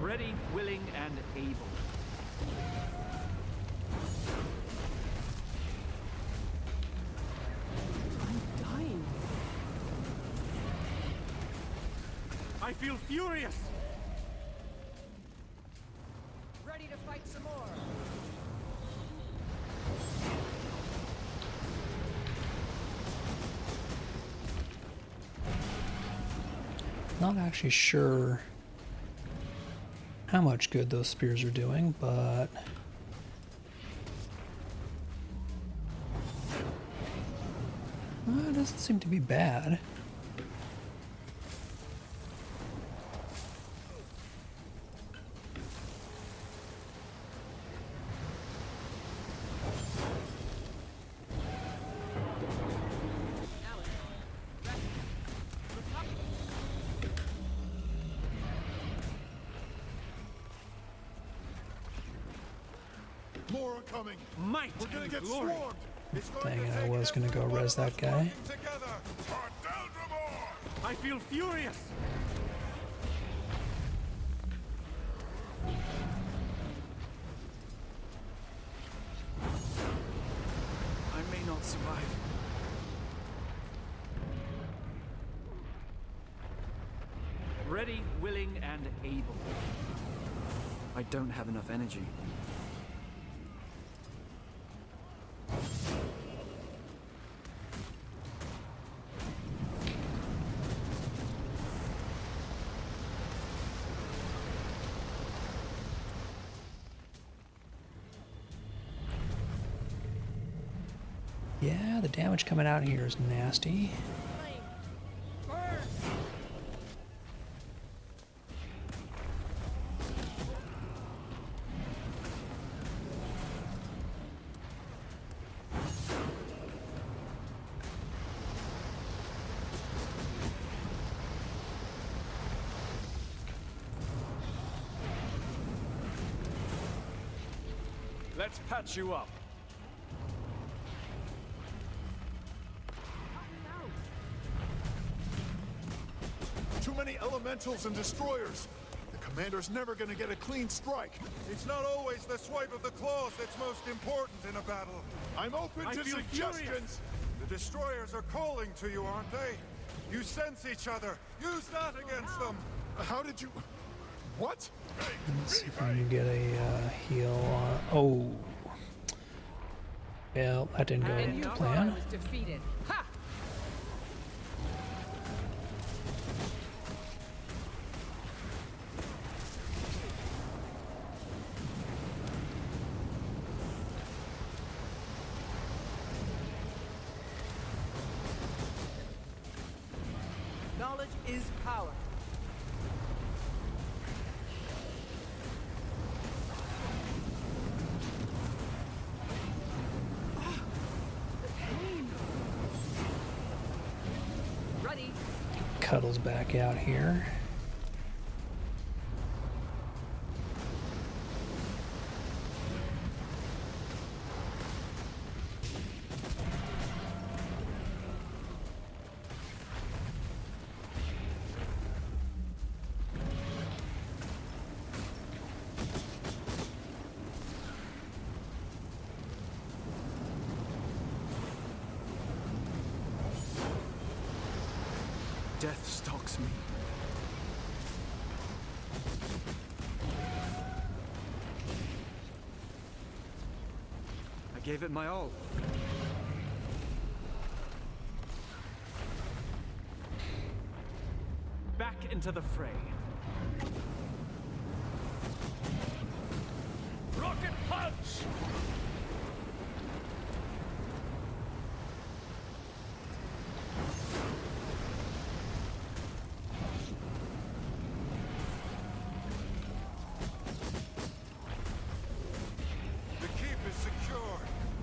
Ready, willing, and able. I'm dying. I feel furious! Ready to fight some more. Not actually sure how much good those spears are doing, but it doesn't seem to be bad. More are coming. Might We're gonna and get glory. swarmed. It's going Dang to it, I take was gonna go every one res of us that guy. working together. I feel furious! I may not survive. Ready, willing, and able. I don't have enough energy. Yeah, the damage coming out here is nasty. Let's patch you up. Too many elementals and destroyers. The commander's never gonna get a clean strike. It's not always the swipe of the claws that's most important in a battle. I'm open to feel suggestions. furious. The destroyers are calling to you, aren't they? You sense each other. Use that against them. How did you... What? Let's see if I can get a heal on... Oh. Well, that didn't go And to you plan. was defeated. Ha! Knowledge is power. Cuddles back out here. Death stalks me. I gave it my all. Back into the fray. Rocket punch! The keep is secure.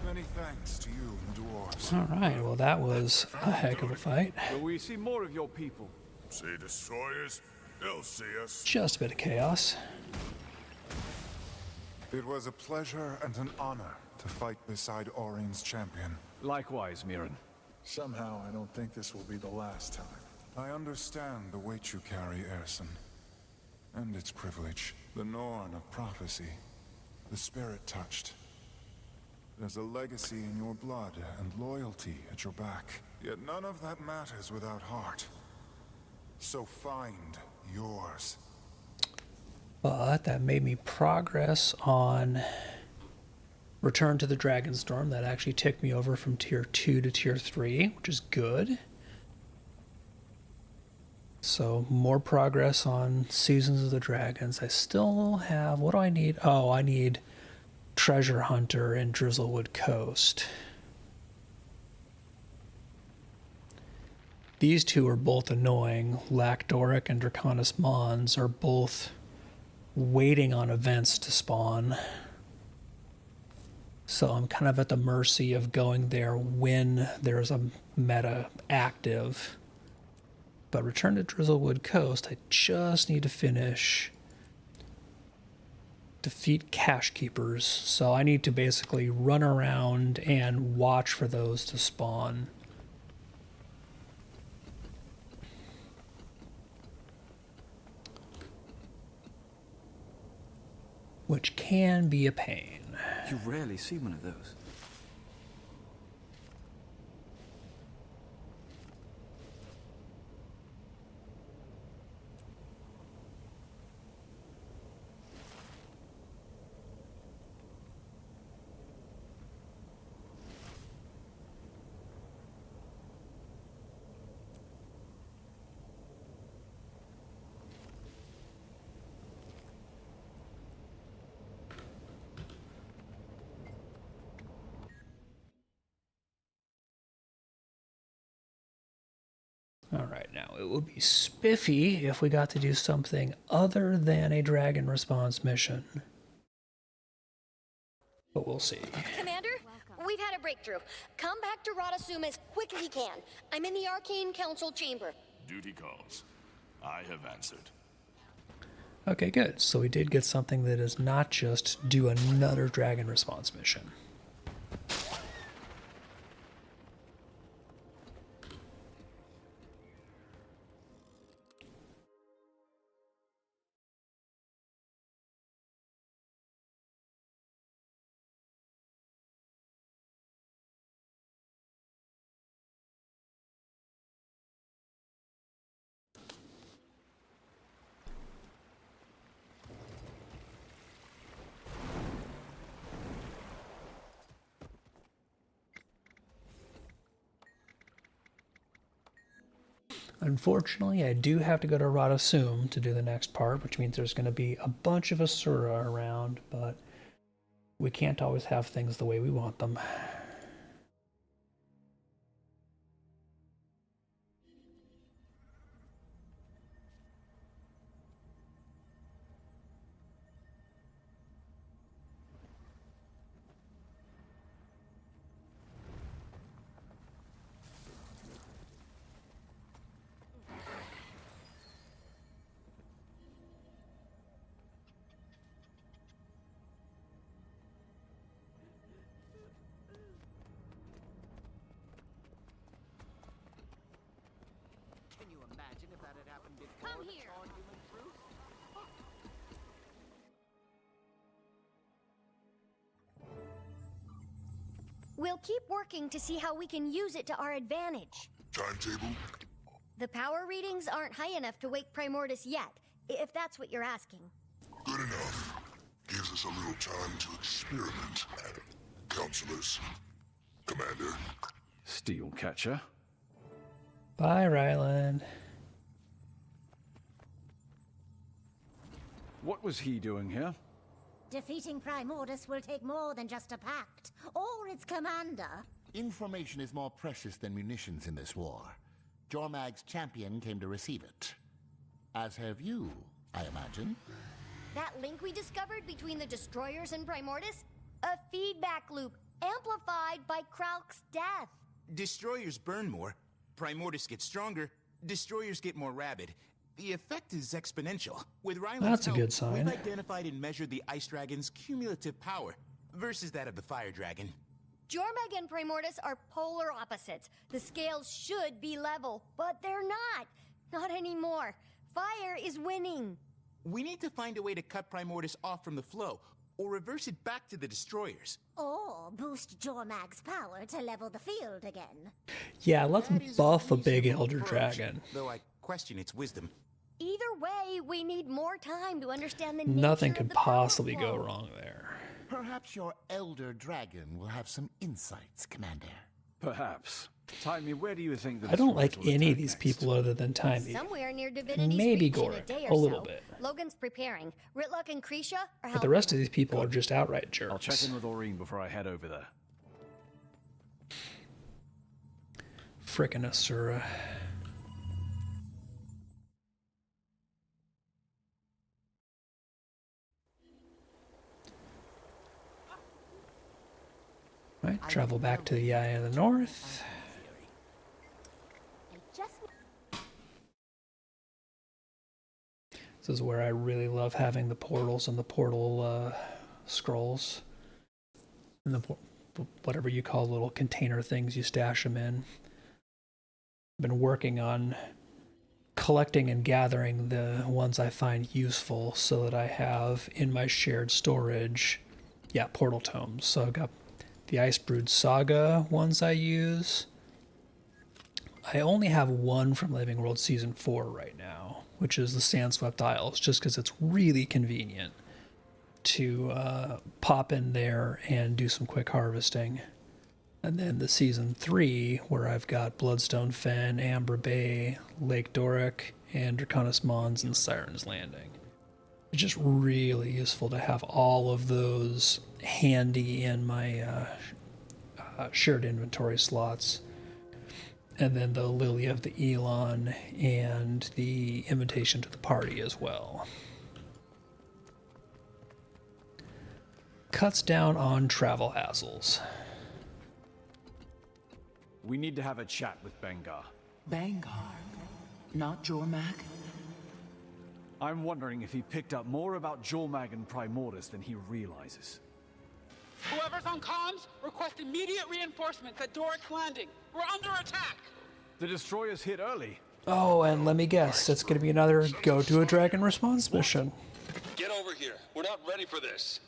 Many thanks to you, dwarves. All right, well, that was a heck of a fight. Will we see more of your people? See destroyers? They'll see us. Just a bit of chaos. It was a pleasure and an honor to fight beside Aurine's champion. Likewise, Mirren. Somehow, I don't think this will be the last time. I understand the weight you carry, Erson. And its privilege. The Norn of prophecy. The spirit touched. There's a legacy in your blood and loyalty at your back. Yet none of that matters without heart. So find yours. But that made me progress on Return to the Dragonstorm. That actually took me over from Tier 2 to Tier 3, which is good. So more progress on Seasons of the Dragons. I still have... What do I need? Oh, I need Treasure Hunter and Drizzlewood Coast. These two are both annoying. Lacdoric and Draconis Mons are both waiting on events to spawn. So I'm kind of at the mercy of going there when there's a meta active. But Return to Drizzlewood Coast, I just need to finish defeat Cache Keepers. So I need to basically run around and watch for those to spawn. Which can be a pain. You rarely see one of those. All right, now it would be spiffy if we got to do something other than a dragon response mission. But we'll see. Commander, we've had a breakthrough. Come back to Radasum as quick as you can. I'm in the Arcane Council chamber. Duty calls. I have answered. Okay, good. So we did get something that is not just do another dragon response mission. Unfortunately, I do have to go to Radasum to do the next part, which means there's going to be a bunch of Asura around, but we can't always have things the way we want them. keep working to see how we can use it to our advantage. Timetable? The power readings aren't high enough to wake Primordus yet, if that's what you're asking. Good enough. Gives us a little time to experiment. Counselors. Commander. Steelcatcher. Bye, Ryland. What was he doing here? Defeating Primordus will take more than just a pact, or its commander. Information is more precious than munitions in this war. Jormag's champion came to receive it. As have you, I imagine. That link we discovered between the destroyers and Primordus? A feedback loop, amplified by Kralk's death. Destroyers burn more, Primordus gets stronger, destroyers get more rabid. The effect is exponential. With Ryland's That's a help, good sign. We've identified and measured the Ice Dragon's cumulative power versus that of the Fire Dragon. Jormag and Primordus are polar opposites. The scales should be level, but they're not. Not anymore. Fire is winning. We need to find a way to cut Primordus off from the flow, or reverse it back to the destroyers. Or boost Jormag's power to level the field again. Yeah, let's buff a big elder dragon. Though I question its wisdom. Either way, we need more time to understand the nature Nothing of could the possibly power go flow. wrong there. Perhaps your elder dragon will have some insights, Commander. Perhaps. Timmy, where do you think the I don't like destroyers will any of attack these next? people other than Timey. Somewhere near Divinity's Maybe reach in a Goric, day a or little so. bit. Logan's preparing. Ritluck and Krisha are But helping. the rest of these people are just outright jerks. I'll check in with Aurene before I head over there. Frickin' Asura. Right, travel back to the Eye of the North. This is where I really love having the portals and the portal scrolls. And the whatever you call little container things you stash them in. I've been working on collecting and gathering the ones I find useful so that I have in my shared storage, portal tomes. So I've got the Icebrood Saga ones I use. I only have one from Living World Season 4 right now, which is the Sandswept Isles, just because it's really convenient to pop in there and do some quick harvesting. And then the Season 3, where I've got Bloodstone Fen, Amber Bay, Lake Doric, and Draconis Mons and Siren's Landing. It's just really useful to have all of those handy in my shared inventory slots. And then the Lily of the Elon and the Invitation to the Party as well. Cuts down on travel hassles. We need to have a chat with Bengar. Bengar? Not Jormag? I'm wondering if he picked up more about Jormag and Primordus than he realizes. Whoever's on comms, request immediate reinforcements at Doric's Landing. We're under attack. The destroyers hit early. Oh, and let me guess, it's going to be another Go to a Dragon response mission. Get over here. We're not ready for this.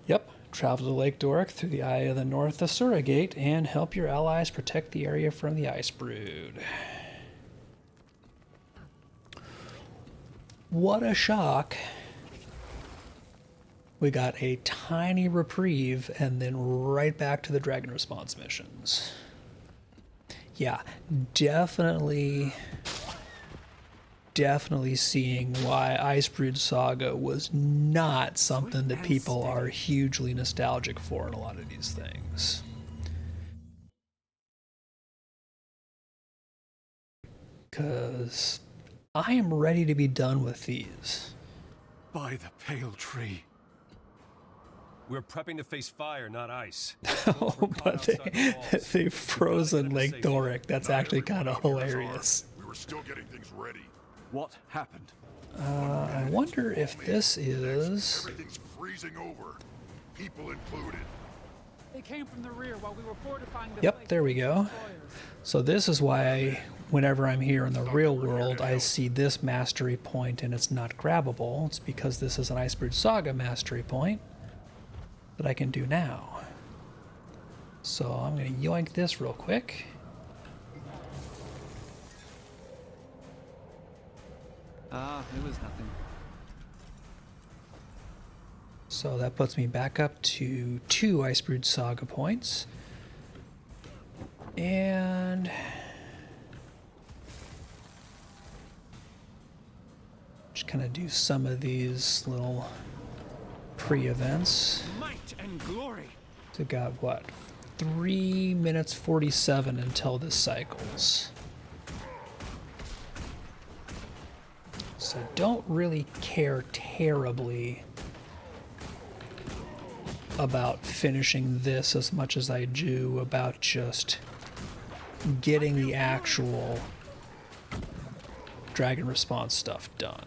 Yep, travel to Lake Doric through the Eye of the North Asura Gate and help your allies protect the area from the Icebrood. What a shock. We got a tiny reprieve and then right back to the Dragon response missions. Yeah, definitely seeing why Icebrood Saga was not something that people are hugely nostalgic for in a lot of these things. Because I am ready to be done with these. By the pale tree. We're prepping to face fire, not ice. But they've frozen Lake Doric. That's actually kind of hilarious. We were still getting things ready. What happened? I wonder if this is... Everything's freezing over. People included. They came from the rear while we were fortifying the Yep, there we go. So this is why whenever I'm here in the real world, I see this mastery point and it's not grabbable. It's because this is an Icebrood Saga mastery point that I can do now. So I'm going to yoink this real quick. It was nothing. So that puts me back up to 2 Icebrood Saga points. And just kind of do some of these little pre-events. Might and glory. So got what? 3 minutes 47 until this cycles. So I don't really care terribly about finishing this as much as I do about just getting the actual dragon response stuff done.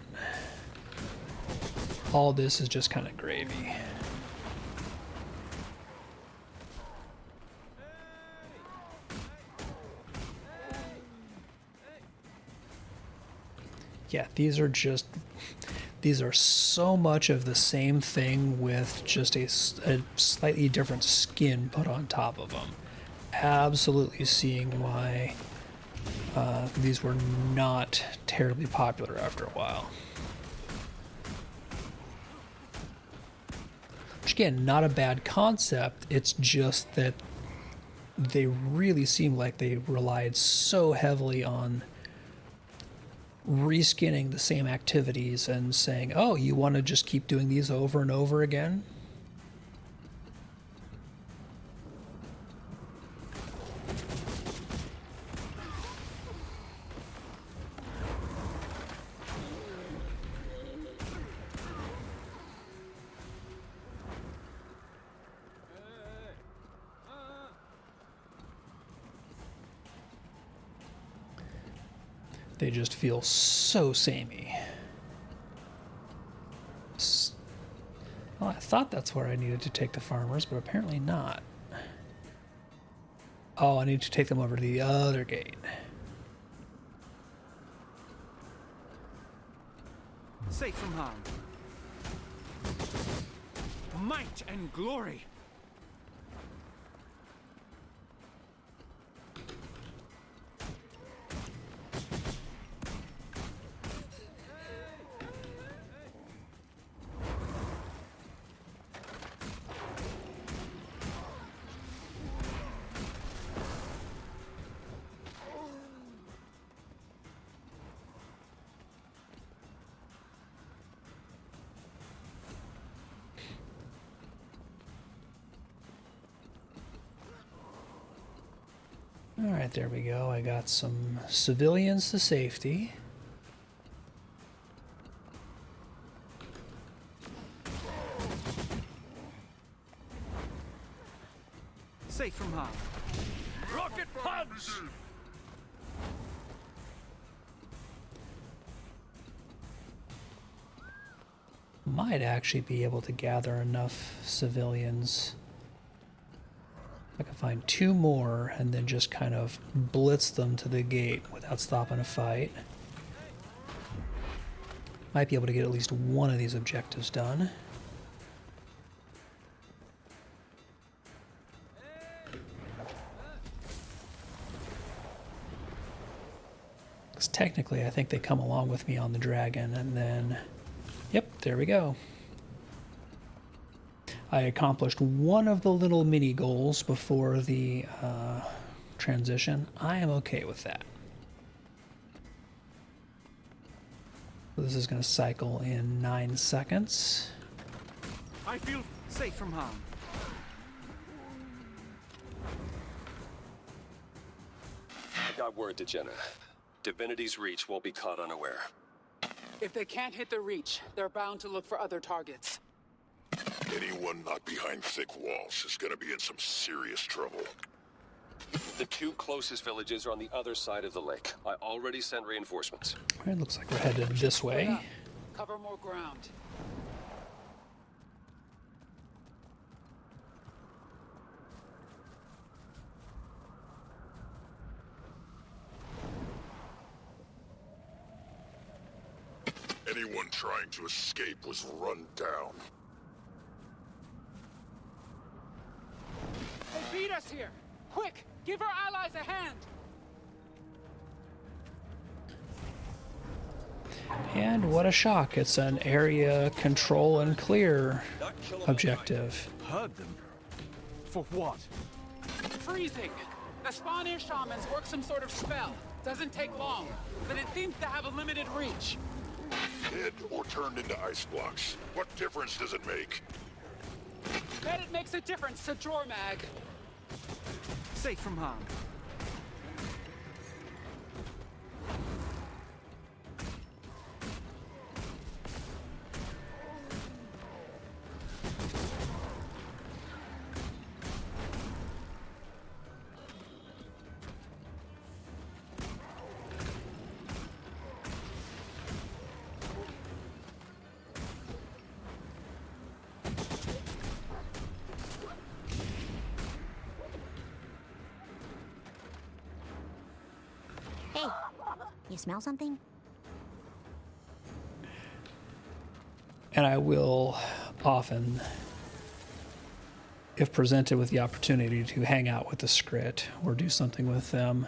All this is just kind of gravy. Yeah, these are so much of the same thing with just a slightly different skin put on top of them. Absolutely seeing why these were not terribly popular after a while. Which again, not a bad concept, it's just that they really seem like they relied so heavily on reskinning the same activities and saying, oh, you want to just keep doing these over and over again? They just feel so samey. Well, I thought that's where I needed to take the farmers, but apparently not. Oh, I need to take them over to the other gate. Safe from harm. Might and glory. Alright, there we go. I got some civilians to safety. Safe from harm. Rocket punch! Might actually be able to gather enough civilians. I can find 2 more and then just kind of blitz them to the gate without stopping a fight. Might be able to get at least one of these objectives done. Because technically I think they come along with me on the dragon and then... Yep, there we go. I accomplished one of the little mini goals before the transition. I am okay with that. This is going to cycle in 9 seconds. I feel safe from harm. I got word to Jenna. Divinity's reach won't be caught unaware. If they can't hit the reach, they're bound to look for other targets. Anyone not behind thick walls is gonna be in some serious trouble. The 2 closest villages are on the other side of the lake. I already sent reinforcements. It looks like we're headed this way. Cover more ground. Anyone trying to escape was run down. They beat us here! Quick! Give our allies a hand! And what a shock. It's an area control and clear objective. Heard them? For what? Freezing! The Spawn-Air shamans work some sort of spell. Doesn't take long, but it seems to have a limited reach. Dead or turned into ice blocks. What difference does it make? Bet it makes a difference to Jormag. Safe from harm. Hey, you smell something? And I will often, if presented with the opportunity to hang out with the Skrit or do something with them.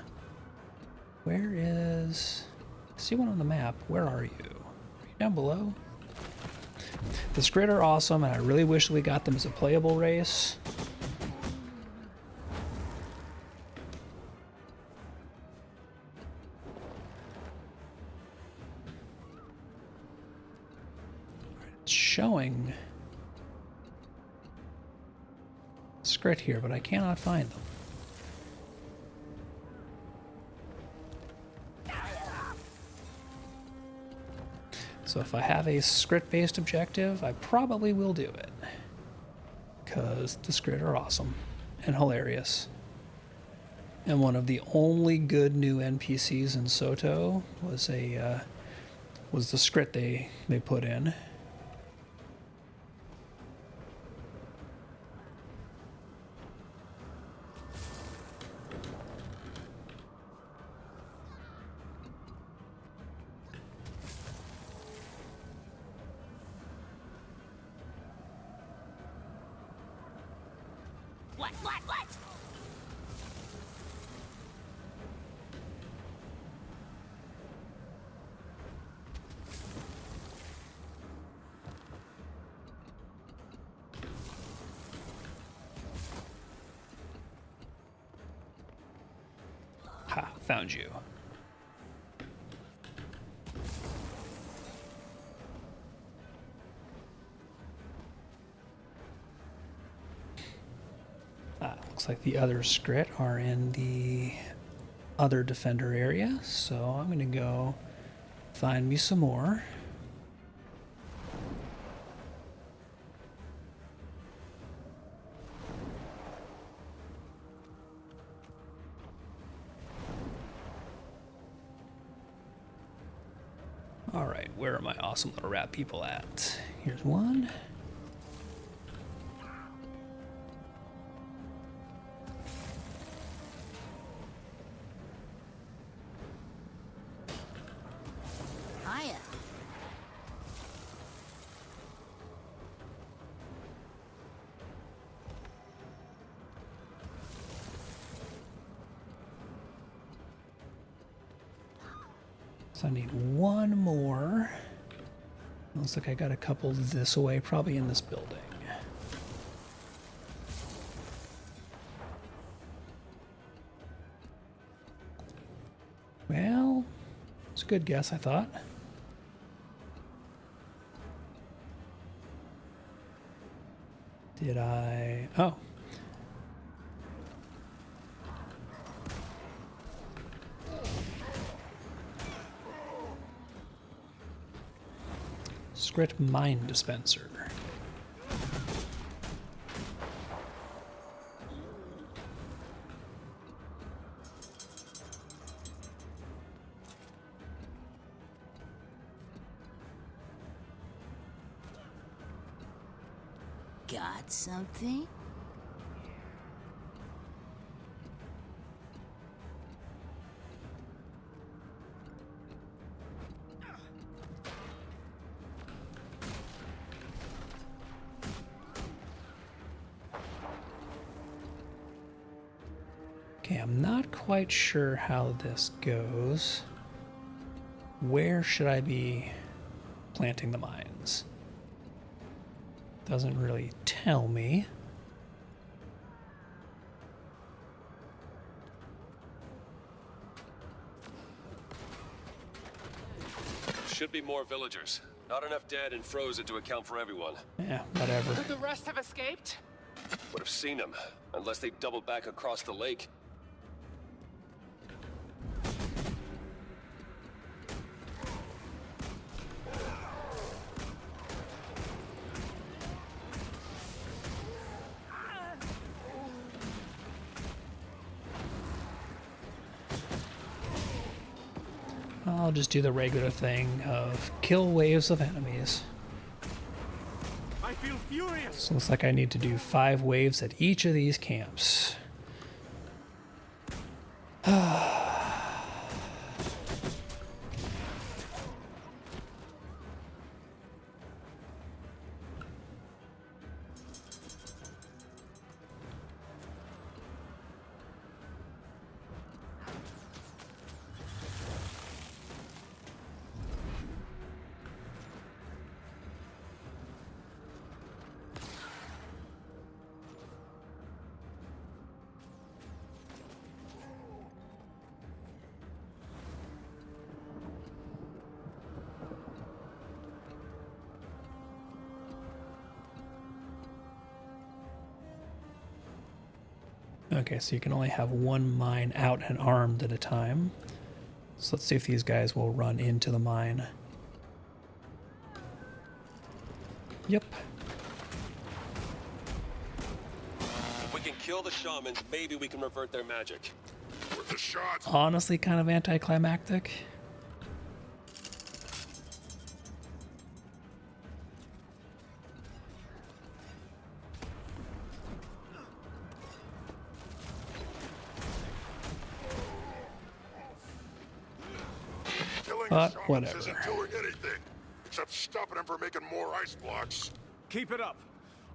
Where is... I see one on the map. Where are you? Are you down below? The Skrit are awesome, and I really wish we got them as a playable race. It's showing Skrit here, but I cannot find them. So if I have a Skrit-based objective, I probably will do it. Because the Skrit are awesome and hilarious. And one of the only good new NPCs in Soto was the Skrit they put in. What? Ha, found you. Looks like the other Skrit are in the other defender area, so I'm going to go find me some more. Alright, where are my awesome little rat people at? Here's one. Hiya. So I need one more. Looks like I got a couple this way, probably in this building. Well, it's a good guess, I thought. Did I... Oh. Skrit Mine Dispenser. Got something? Okay, I'm not quite sure how this goes. Where should I be planting the mines? Doesn't really tell me. Should be more villagers. Not enough dead and frozen to account for everyone. Yeah, whatever. Could the rest have escaped? Would have seen them, unless they doubled back across the lake. I'll just do the regular thing of kill waves of enemies. I feel furious. So it looks like I need to do 5 waves at each of these camps. Okay, so you can only have 1 mine out and armed at a time. So let's see if these guys will run into the mine. Yep. If we can kill the shamans, maybe we can revert their magic. Worth a shot. Honestly, kind of anticlimactic. But whatever. Isn't doing anything except stopping him from making more ice blocks. Keep it up.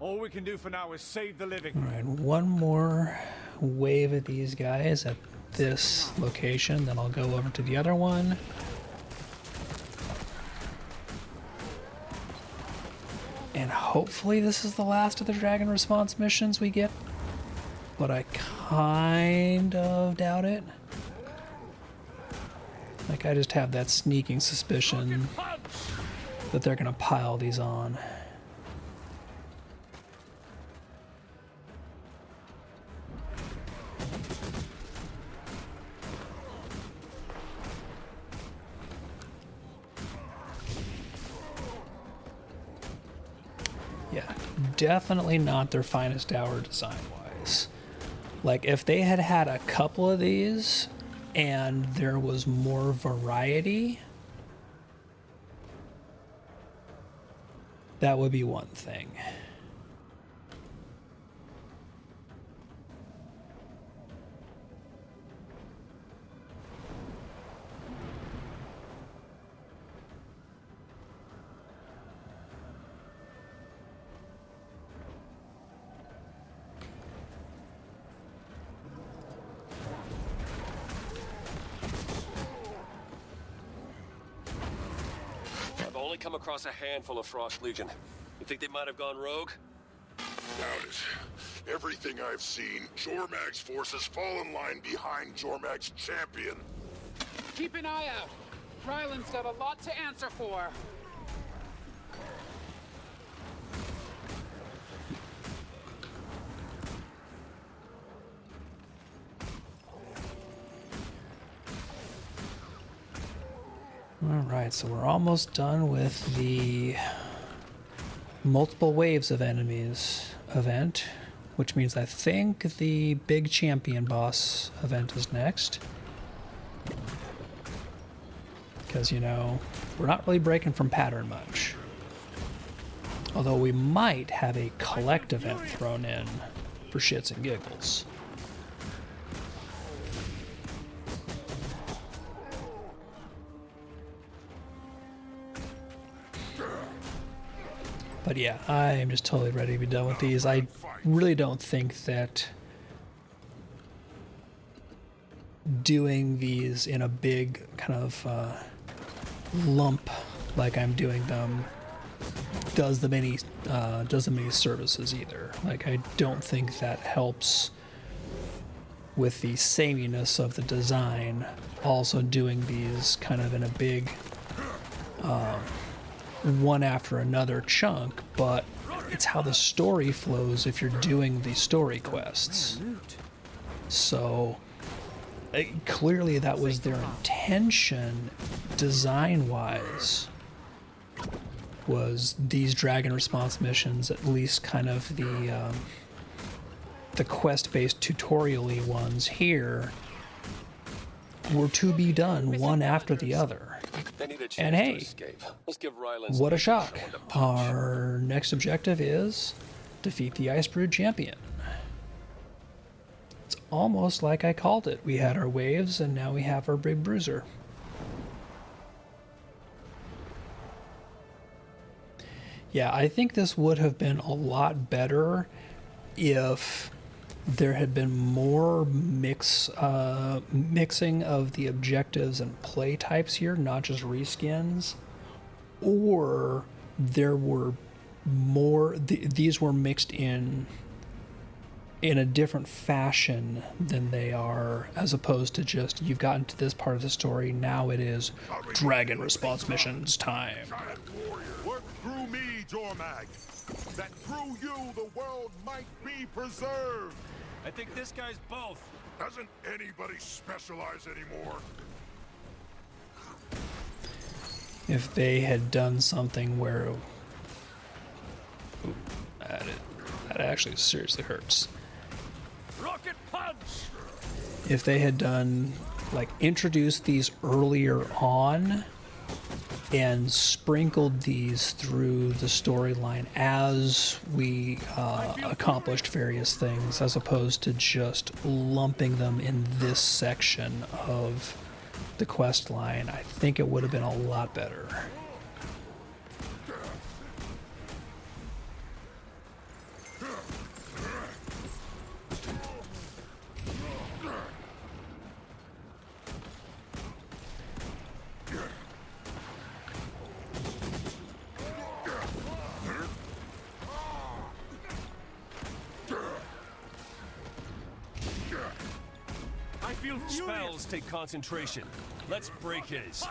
All we can do for now is save the living. Alright, 1 more wave at these guys at this location, then I'll go over to the other one. And hopefully this is the last of the dragon response missions we get. But I kind of doubt it. Like, I just have that sneaking suspicion that they're gonna pile these on. Yeah, definitely not their finest hour design-wise. Like, if they had had a couple of these and there was more variety, that would be one thing. I've only come across a handful of Frost Legion. You think they might have gone rogue? Doubt it. Everything I've seen, Jormag's forces fall in line behind Jormag's champion. Keep an eye out. Ryland's got a lot to answer for. Alright, so we're almost done with the multiple waves of enemies event, which means I think the big champion boss event is next. Because, you know, we're not really breaking from pattern much. Although we might have a collect event thrown in for shits and giggles. But yeah, I am just totally ready to be done with these. I really don't think that doing these in a big kind of lump like I'm doing them does them any services either. Like, I don't think that helps with the sameness of the design. Also doing these kind of in a big one after another chunk, but it's how the story flows if you're doing the story quests. So clearly that was their intention design-wise, was these dragon response missions, at least kind of the quest-based tutorial-y ones here, were to be done one after the other. And hey, what a shock. Our next objective is defeat the Icebrood champion. It's almost like I called it. We had our waves, and now we have our big bruiser. Yeah, I think this would have been a lot better if there had been more mixing of the objectives and play types here, not just reskins, or there were more, these were mixed in a different fashion than they are, as opposed to just, you've gotten to this part of the story, now it is dragon response missions time. Work through me, Jormag, that through you the world might be preserved. I think this guy's both. Doesn't anybody specialize anymore? If they had done something where... Ooh, that actually seriously hurts. Rocket punch! If they had done, like, introduced these earlier on and sprinkled these through the storyline as we accomplished various things, as opposed to just lumping them in this section of the quest line, I think it would have been a lot better. Spells take concentration. Let's break his.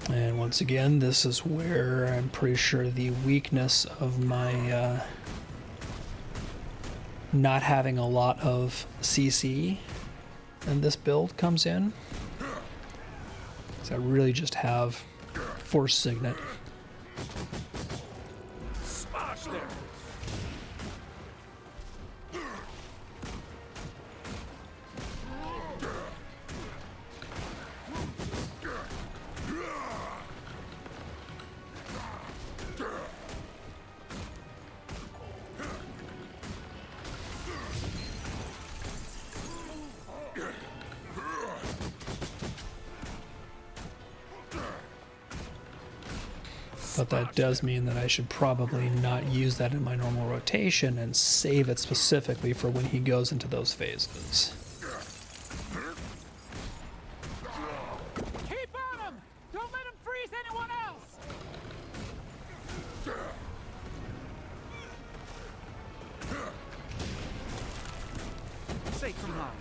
And once again, this is where I'm pretty sure the weakness of my not having a lot of CC in this build comes in. So I really just have Force Signet. Smash there. But that does mean that I should probably not use that in my normal rotation and save it specifically for when he goes into those phases. Keep on him! Don't let him freeze anyone else! Safe from harm.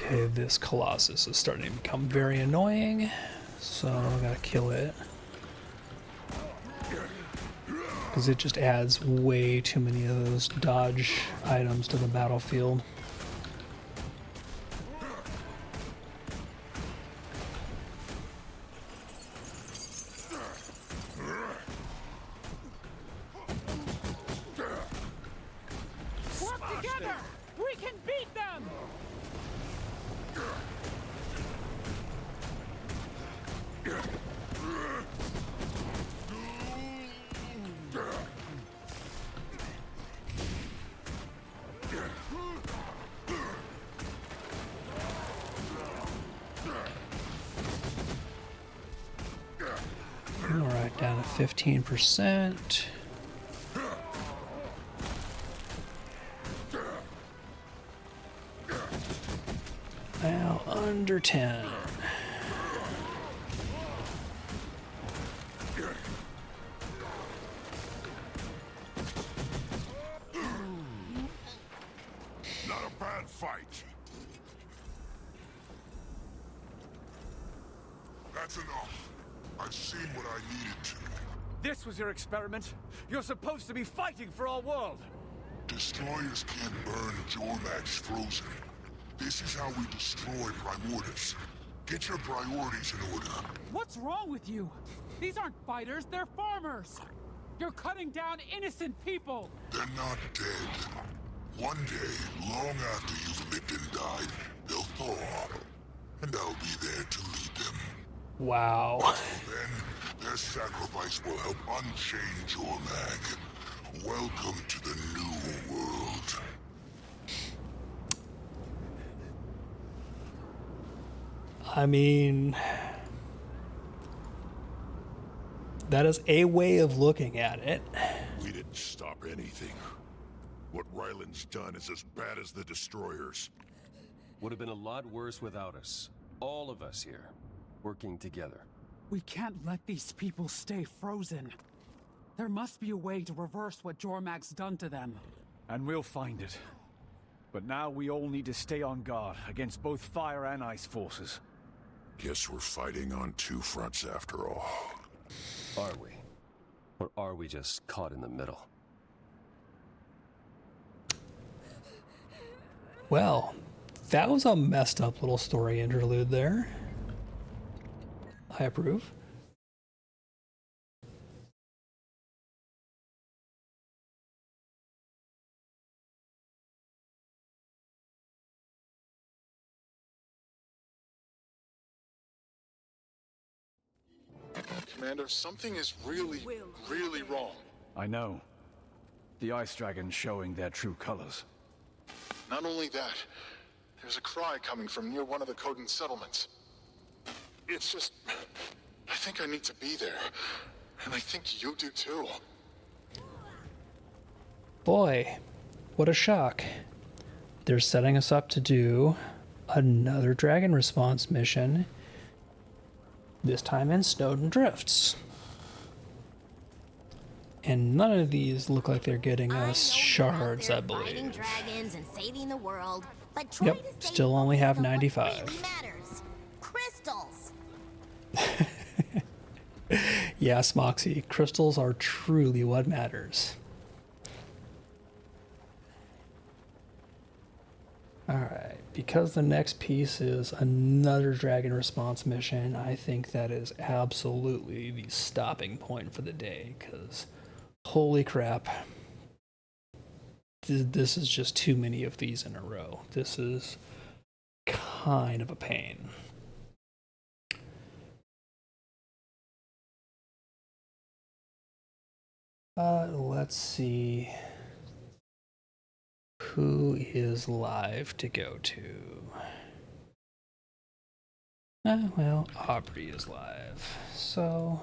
Okay, this Colossus is starting to become very annoying, so I gotta kill it. Because it just adds way too many of those dodge items to the battlefield. Work together! We can beat them! down to 15%. Now under 10. Not a bad fight. That's enough. I've seen what I needed to. This was your experiment? You're supposed to be fighting for our world! Destroyers can't burn Jormax frozen. This is how we destroy Primordus. Get your priorities in order. What's wrong with you? These aren't fighters, they're farmers! You're cutting down innocent people! They're not dead. One day, long after you've lived and died, they'll thaw. And I'll be there to lead them. Wow. Then, their sacrifice will help unchain Jormag. Welcome to the new world. I mean, that is a way of looking at it. We didn't stop anything. What Ryland's done is as bad as the Destroyers. Would have been a lot worse without us. All of us here, working together. We can't let these people stay frozen. There must be a way to reverse what Jormag's done to them. And we'll find it. But now we all need to stay on guard against both fire and ice forces. Guess we're fighting on two fronts after all. Are we? Or are we just caught in the middle? Well, that was a messed up little story interlude there. I approve. Commander, something is really wrong. I know. The Ice Dragons showing their true colors. Not only that, there's a cry coming from near one of the Kodan settlements. It's just... I think I need to be there. And I think you do too. Boy, what a shock. They're setting us up to do another Dragon Response mission. This time in Snowden Drifts. And none of these look like they're getting us shards, I believe. Fighting dragons and saving the world, but Yep, still only have 95. really matters. Crystals. Yes, Moxie, crystals are truly what matters. Alright, because the next piece is another Dragon Response mission, I think that is absolutely the stopping point for the day, because holy crap, this is just too many of these in a row. This is kind of a pain. Let's see who is live to go to. Well, Aubrey is live, so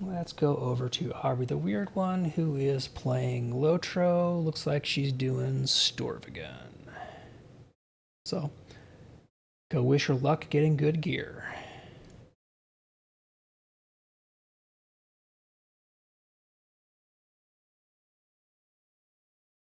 let's go over to Aubrey the Weird One, who is playing Lotro. Looks like she's doing Storvagun. So, go wish her luck getting good gear.